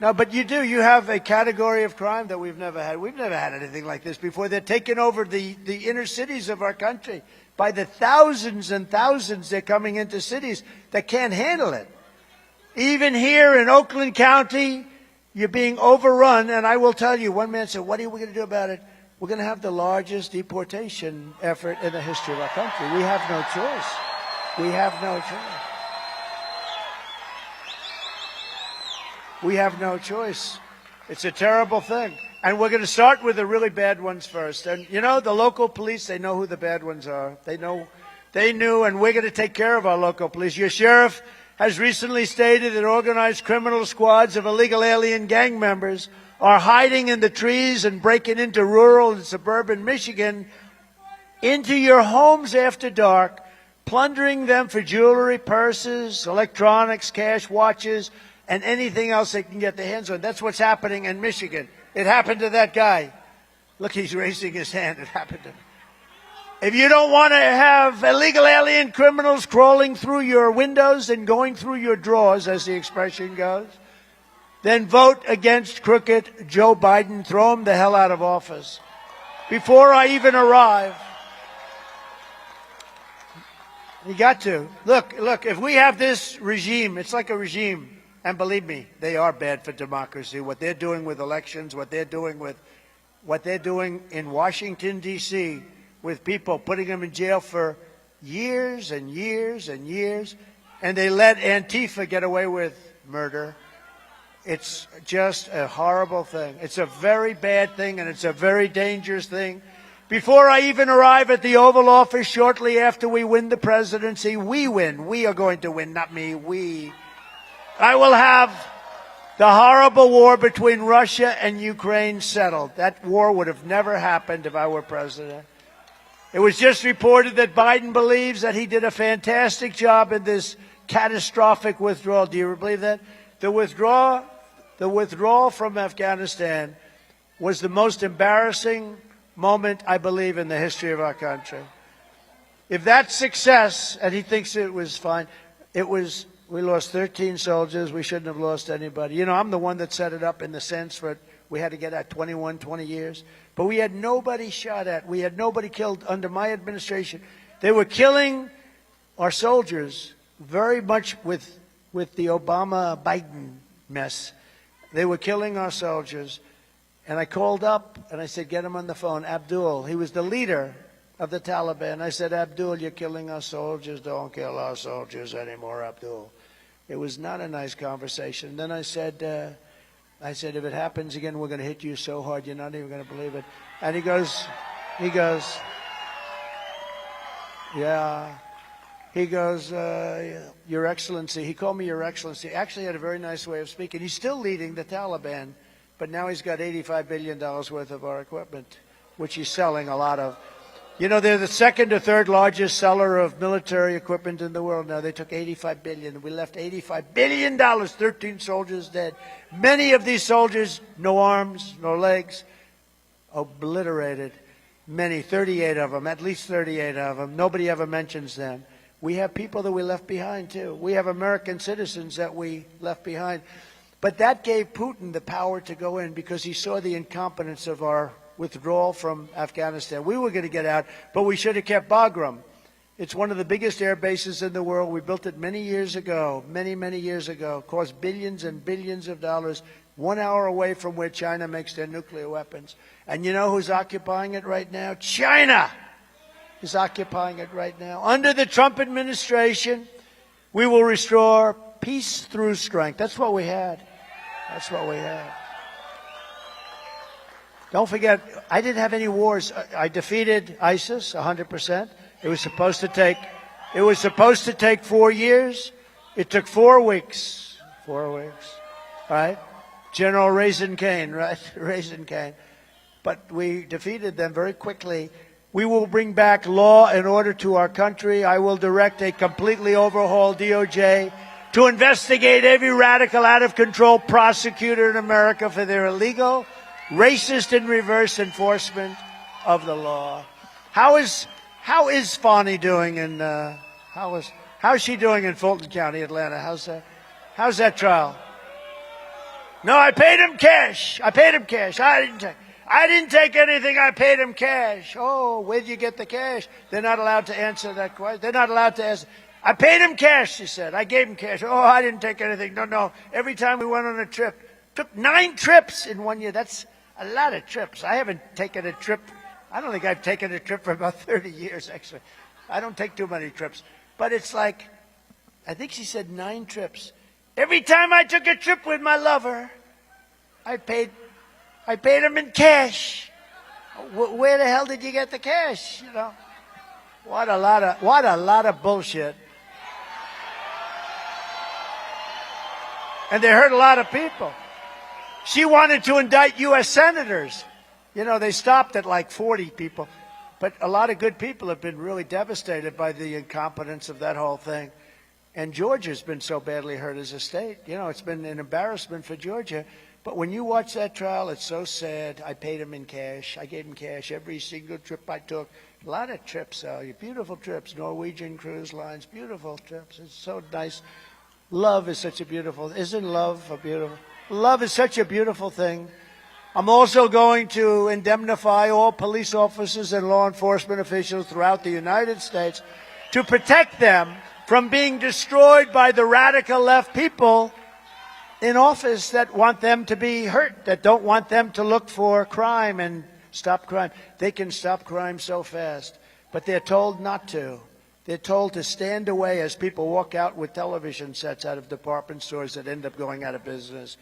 No, but you have a category of crime that we've never had. We've never had anything like this before. They're taking over the inner cities of our country. By the thousands and thousands, they're coming into cities that can't handle it. Even here in Oakland County, you're being overrun. And I will tell you, one man said, what are we going to do about it? We're going to have the largest deportation effort in the history of our country. We have no choice. We have no choice. We have no choice. It's a terrible thing. And we're going to start with the really bad ones first. And, you know, the local police, they know who the bad ones are. They knew, and we're going to take care of our local police. Your sheriff has recently stated that organized criminal squads of illegal alien gang members are hiding in the trees and breaking into rural and suburban Michigan into your homes after dark, plundering them for jewelry, purses, electronics, cash, watches, and anything else they can get their hands on. That's what's happening in Michigan. It happened to that guy. Look, he's raising his hand. It happened to him. If you don't want to have illegal alien criminals crawling through your windows and going through your drawers, as the expression goes, then vote against crooked Joe Biden. Throw him the hell out of office. Before I even arrive, you got to. Look, if we have this regime, it's like a regime. And believe me, they are bad for democracy. What they're doing with elections, what they're doing in Washington, D.C., with people, putting them in jail for years and years and years, and they let Antifa get away with murder. It's just a horrible thing. It's a very bad thing, and it's a very dangerous thing. Before I even arrive at the Oval Office shortly after we win the presidency, we win. We are going to win, not me. I will have the horrible war between Russia and Ukraine settled. That war would have never happened if I were president. It was just reported that Biden believes that he did a fantastic job in this catastrophic withdrawal. Do you believe that? The withdrawal from Afghanistan was the most embarrassing moment, I believe, in the history of our country. If that's success, and he thinks it was fine, we lost 13 soldiers. We shouldn't have lost anybody. You know, I'm the one that set it up in the sense that we had to get out 20 years. But we had nobody shot at. We had nobody killed under my administration. They were killing our soldiers very much with the Obama-Biden mess. They were killing our soldiers. And I called up and I said, get him on the phone. Abdul, he was the leader of the Taliban. I said, Abdul, you're killing our soldiers. Don't kill our soldiers anymore, Abdul. It was not a nice conversation. Then I said, if it happens again, we're going to hit you so hard, you're not even going to believe it. And he goes, yeah. He goes, Your Excellency. He called me Your Excellency. Actually had a very nice way of speaking. He's still leading the Taliban, but now he's got $85 billion worth of our equipment, which he's selling a lot of. You know, they're the second or third largest seller of military equipment in the world now. They took $85 billion. We left $85 billion, 13 soldiers dead. Many of these soldiers, no arms, no legs, obliterated. Many, 38 of them, at least 38 of them. Nobody ever mentions them. We have people that we left behind, too. We have American citizens that we left behind. But that gave Putin the power to go in because he saw the incompetence of our withdrawal from Afghanistan. We were going to get out, but we should have kept Bagram. It's one of the biggest air bases in the world. We built it many years ago, many years ago. Cost billions and billions of dollars, 1 hour away from where China makes their nuclear weapons. And you know who's occupying it right now? China is occupying it right now. Under the Trump administration, we will restore peace through strength. That's what we had. That's what we have. Don't forget, I didn't have any wars. I defeated ISIS 100%. It was supposed to take 4 years. It took 4 weeks. 4 weeks, right? General Raisin Cane, right? Raisin Cane. But we defeated them very quickly. We will bring back law and order to our country. I will direct a completely overhauled DOJ to investigate every radical, out-of-control prosecutor in America for their illegal, racist, and reverse enforcement of the law. How is Fani doing in how's she doing in Fulton County, Atlanta? How's that trial? No, I paid him cash. I didn't take anything. I paid him cash. Oh, where did you get the cash? They're not allowed to answer that question. They're not allowed to answer. I paid him cash, she said. I gave him cash. Oh, I didn't take anything. No. Every time we went on a trip, took 9 trips in 1 year. That's a lot of trips. I haven't taken a trip. I don't think I've taken a trip for about 30 years, actually. I don't take too many trips. But it's like, I think she said 9 trips. Every time I took a trip with my lover, I paid him in cash. Where the hell did you get the cash? You know, what a lot of bullshit. And they hurt a lot of people. She wanted to indict U.S. senators. You know, they stopped at like 40 people. But a lot of good people have been really devastated by the incompetence of that whole thing. And Georgia's been so badly hurt as a state. You know, it's been an embarrassment for Georgia. But when you watch that trial, it's so sad. I paid him in cash. I gave him cash every single trip I took. A lot of trips, beautiful trips. Norwegian Cruise Lines, beautiful trips. It's so nice. Love is such a beautiful, isn't love a beautiful? Love is such a beautiful thing. I'm also going to indemnify all police officers and law enforcement officials throughout the United States to protect them from being destroyed by the radical left people in office that want them to be hurt, that don't want them to look for crime and stop crime. They can stop crime so fast, but they're told not to. They're told to stand away as people walk out with television sets out of department stores that end up going out of business.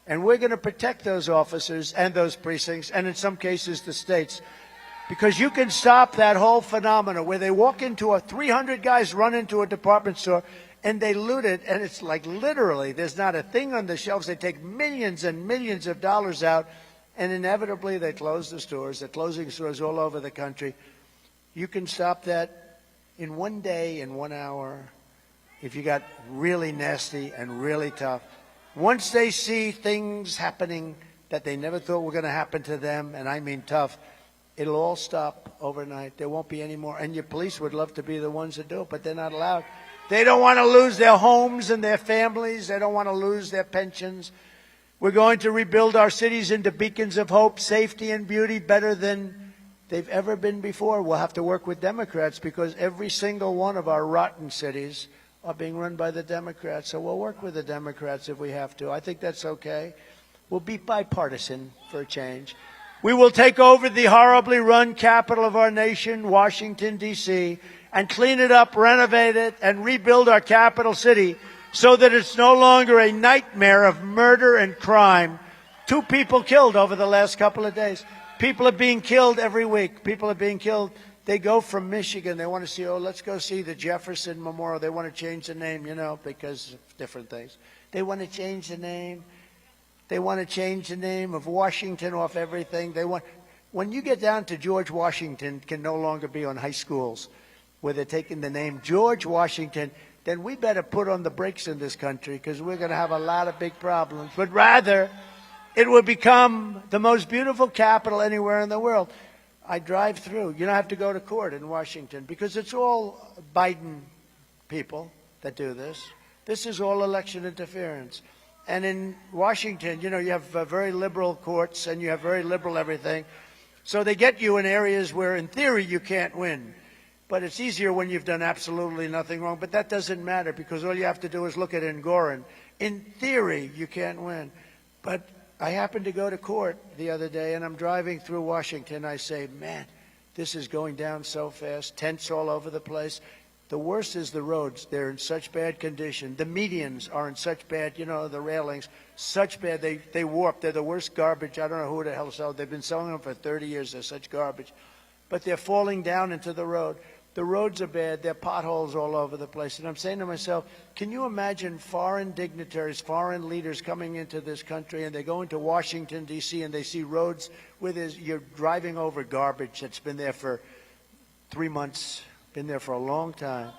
And we're going to protect those officers and those precincts, and in some cases the states, because you can stop that whole phenomenon where they walk into 300 guys run into a department store and they loot it, and it's like literally there's not a thing on the shelves. They take millions and millions of dollars out, and inevitably they close the stores. They're closing stores all over the country. You can stop that in 1 day, in 1 hour, if you got really nasty and really tough. Once they see things happening that they never thought were going to happen to them, and I mean tough, it'll all stop overnight. There won't be any more. And your police would love to be the ones that do it, but they're not allowed. They don't want to lose their homes and their families. They don't want to lose their pensions. We're going to rebuild our cities into beacons of hope, safety, and beauty better than they've ever been before. We'll have to work with Democrats because every single one of our rotten cities are being run by the Democrats. So we'll work with the Democrats if we have to. I think that's okay. We'll be bipartisan for a change. We will take over the horribly run capital of our nation, Washington, D.C., and clean it up, renovate it, and rebuild our capital city so that it's no longer a nightmare of murder and crime. 2 people killed over the last couple of days. People are being killed every week. People are being killed. They go from Michigan. They want to see, let's go see the Jefferson Memorial. They want to change the name, because of different things. They want to change the name. They want to change the name of Washington off everything. When you get down to George Washington can no longer be on high schools where they're taking the name George Washington, then we better put on the brakes in this country because we're going to have a lot of big problems. But rather, it will become the most beautiful capital anywhere in the world. I drive through. You don't have to go to court in Washington because it's all Biden people that do this. This is all election interference. And in Washington, you have very liberal courts and you have very liberal everything. So they get you in areas where, in theory, you can't win. But it's easier when you've done absolutely nothing wrong. But that doesn't matter because all you have to do is look at Ngorin. In theory, you can't win. But I happened to go to court the other day, and I'm driving through Washington. I say, man, this is going down so fast. Tents all over the place. The worst is the roads. They're in such bad condition. The medians are in such bad, the railings, such bad. They warp. They're the worst garbage. I don't know who the hell sold. They've been selling them for 30 years. They're such garbage. But they're falling down into the road. The roads are bad. There are potholes all over the place. And I'm saying to myself, can you imagine foreign dignitaries, foreign leaders coming into this country, and they go into Washington, D.C., and they see roads where you're driving over garbage that's been there for 3 months, been there for a long time,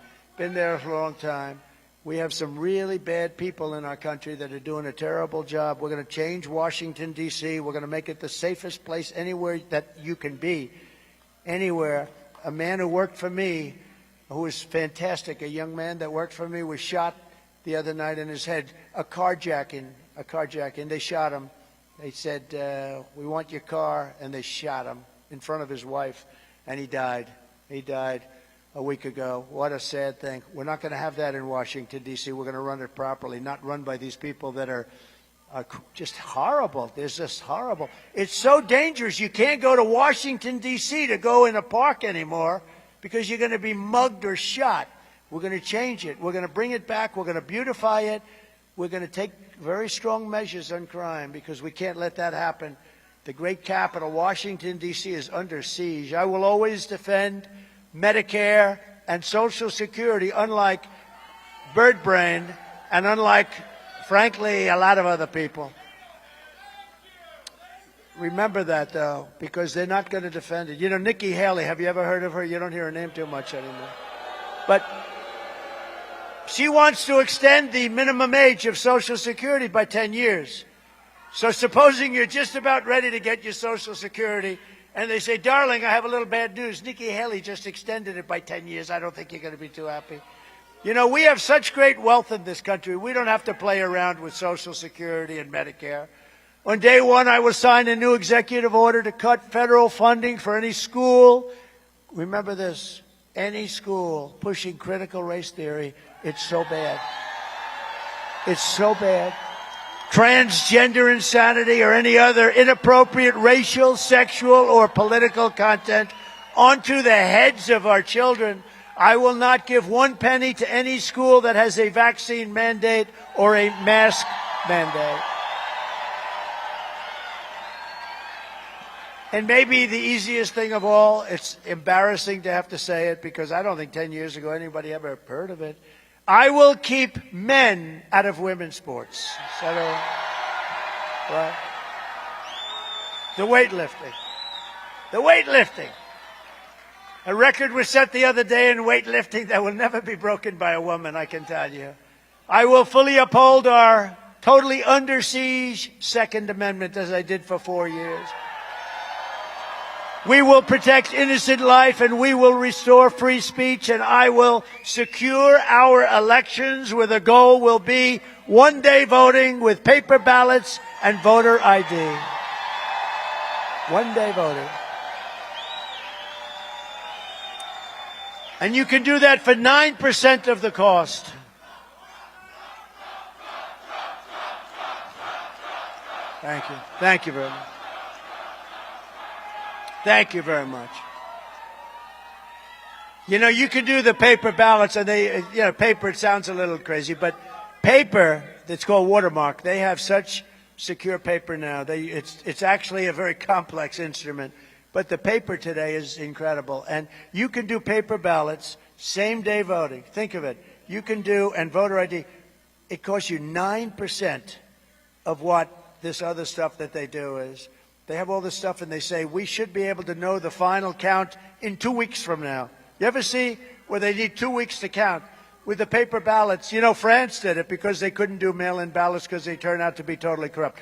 We have some really bad people in our country that are doing a terrible job. We're going to change Washington, D.C. We're going to make it the safest place anywhere that you can be, anywhere. A man who worked for me, who was fantastic, a young man that worked for me, was shot the other night in his head. A carjacking. They shot him. They said, we want your car, and they shot him in front of his wife, and he died. He died a week ago. What a sad thing. We're not going to have that in Washington, D.C. We're going to run it properly, not run by these people that are just horrible. They're just horrible. It's so dangerous. You can't go to Washington, D.C. to go in a park anymore because you're going to be mugged or shot. We're going to change it. We're going to bring it back. We're going to beautify it. We're going to take very strong measures on crime because we can't let that happen. The great capital, Washington, D.C., is under siege. I will always defend Medicare and Social Security, unlike Bird Brain and unlike, frankly, a lot of other people. Remember that, though, because they're not going to defend it. Nikki Haley, have you ever heard of her? You don't hear her name too much anymore. But she wants to extend the minimum age of Social Security by 10 years. So supposing you're just about ready to get your Social Security, and they say, darling, I have a little bad news. Nikki Haley just extended it by 10 years. I don't think you're going to be too happy. We have such great wealth in this country. We don't have to play around with Social Security and Medicare. On day one, I will sign a new executive order to cut federal funding for any school. Remember this, any school pushing critical race theory. It's so bad. It's so bad. Transgender insanity or any other inappropriate racial, sexual, or political content onto the heads of our children. I will not give 1 penny to any school that has a vaccine mandate or a mask mandate. And maybe the easiest thing of all, it's embarrassing to have to say it because I don't think 10 years ago anybody ever heard of it. I will keep men out of women's sports. Right? The weightlifting. A record was set the other day in weightlifting that will never be broken by a woman, I can tell you. I will fully uphold our totally under siege Second Amendment as I did for 4 years. We will protect innocent life and we will restore free speech, and I will secure our elections where the goal will be one-day voting with paper ballots and voter ID. One-day voting. And you can do that for 9% of the cost. Thank you. Thank you very much. Thank you very much. You can do the paper ballots, and paper, it sounds a little crazy, but paper, that's called watermark, they have such secure paper now. It's actually a very complex instrument, but the paper today is incredible. And you can do paper ballots, same-day voting. Think of it. You can do, and voter ID, it costs you 9% of what this other stuff that they do is. They have all this stuff, and they say, we should be able to know the final count in 2 weeks from now. You ever see where they need 2 weeks to count? With the paper ballots, France did it because they couldn't do mail-in ballots because they turned out to be totally corrupt.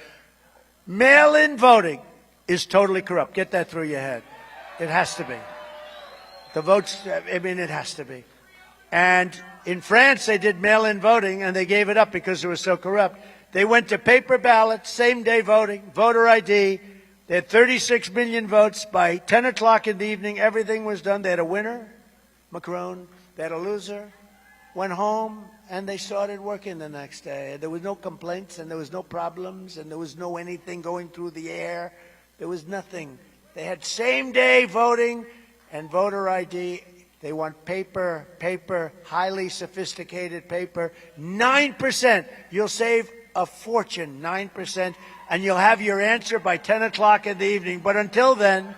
Mail-in voting is totally corrupt. Get that through your head. It has to be. The votes, it has to be. And in France, they did mail-in voting, and they gave it up because it was so corrupt. They went to paper ballots, same-day voting, voter ID. They had 36 million votes. By 10 o'clock in the evening, everything was done. They had a winner, Macron. They had a loser, went home, and they started working the next day. There was no complaints, and there was no problems, and there was no anything going through the air. There was nothing. They had same-day voting and voter ID. They want paper, highly sophisticated paper. 9%. You'll save a fortune, 9%, and you'll have your answer by 10 o'clock in the evening. But until then,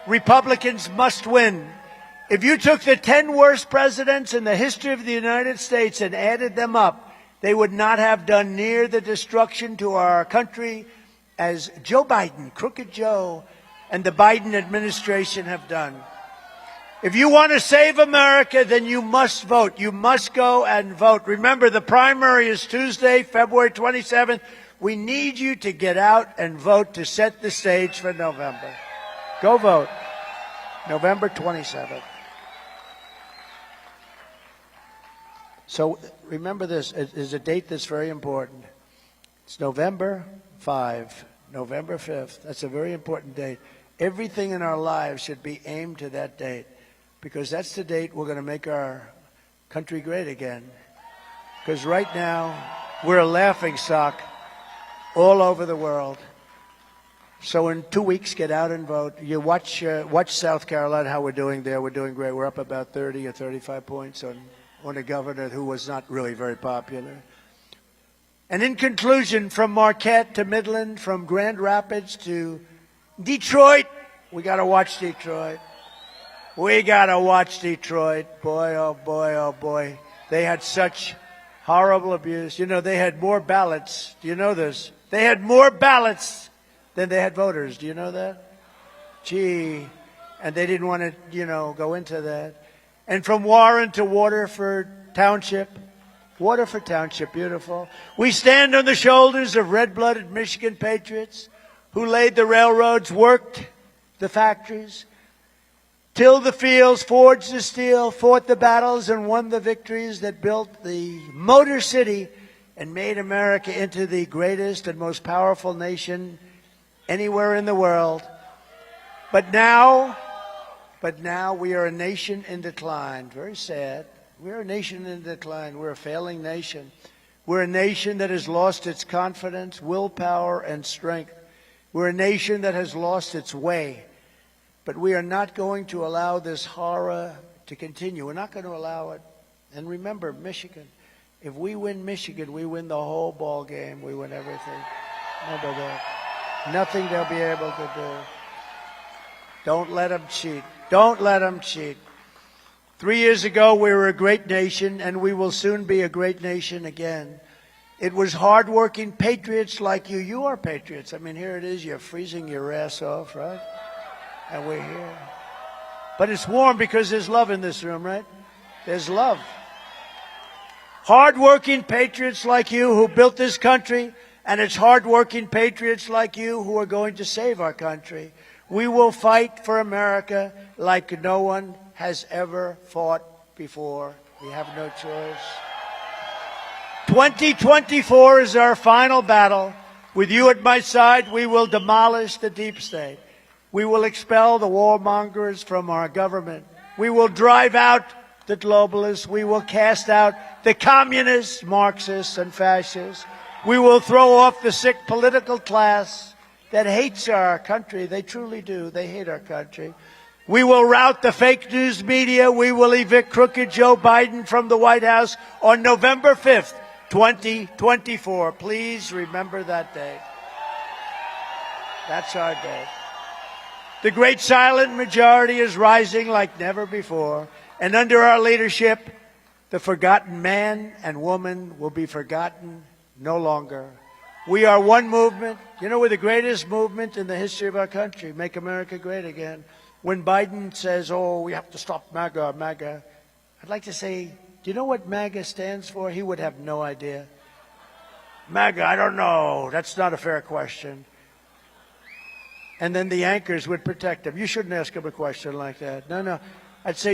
Republicans must win. If you took the 10 worst presidents in the history of the United States and added them up, they would not have done near the destruction to our country as Joe Biden, Crooked Joe, and the Biden administration have done. If you want to save America, then you must vote. You must go and vote. Remember, the primary is Tuesday, February 27th. We need you to get out and vote to set the stage for November. Go vote. November 27th. So remember this. It is a date that's very important. It's November 5, November 5th. That's a very important date. Everything in our lives should be aimed to that date, because that's the date we're going to make our country great again. Because right now, we're a laughingstock all over the world. So in 2 weeks, get out and vote. You watch South Carolina, how we're doing there. We're doing great. We're up about 30 or 35 points on a governor who was not really very popular. And in conclusion, from Marquette to Midland, from Grand Rapids to Detroit, we got to watch Detroit. We got to watch Detroit. Boy, oh boy, oh boy. They had such horrible abuse. You know, they had more ballots. Do you know this? They had more ballots than they had voters. Do you know that? Gee. And they didn't want to, go into that. And from Warren to Waterford Township. Waterford Township, beautiful. We stand on the shoulders of red-blooded Michigan patriots who laid the railroads, worked the factories, tilled the fields, forged the steel, fought the battles, and won the victories that built the Motor City and made America into the greatest and most powerful nation anywhere in the world. But now we are a nation in decline. Very sad. We're a nation in decline. We're a failing nation. We're a nation that has lost its confidence, willpower, and strength. We're a nation that has lost its way. But we are not going to allow this horror to continue. We're not going to allow it. And remember, Michigan. If we win Michigan, we win the whole ball game. We win everything. Remember that. Nothing they'll be able to do. Don't let them cheat. Don't let them cheat. 3 years ago, we were a great nation, and we will soon be a great nation again. It was hardworking patriots like you. You are patriots. I mean, here it is. You're freezing your ass off, right? And we're here. But it's warm because there's love in this room, right? There's love. Hardworking patriots like you who built this country, and it's hardworking patriots like you who are going to save our country. We will fight for America like no one has ever fought before. We have no choice. 2024 is our final battle. With you at my side, we will demolish the deep state. We will expel the warmongers from our government. We will drive out the globalists. We will cast out the communists, Marxists, and fascists. We will throw off the sick political class that hates our country. They truly do. They hate our country. We will rout the fake news media. We will evict crooked Joe Biden from the White House on November 5th, 2024. Please remember that day. That's our day. The great silent majority is rising like never before. And under our leadership, the forgotten man and woman will be forgotten no longer. We are one movement. You know, we're the greatest movement in the history of our country. Make America great again. When Biden says, oh, we have to stop MAGA, MAGA, I'd like to say, do you know what MAGA stands for? He would have no idea. MAGA, I don't know. That's not a fair question. And then the anchors would protect him. You shouldn't ask him a question like that. No. I'd say,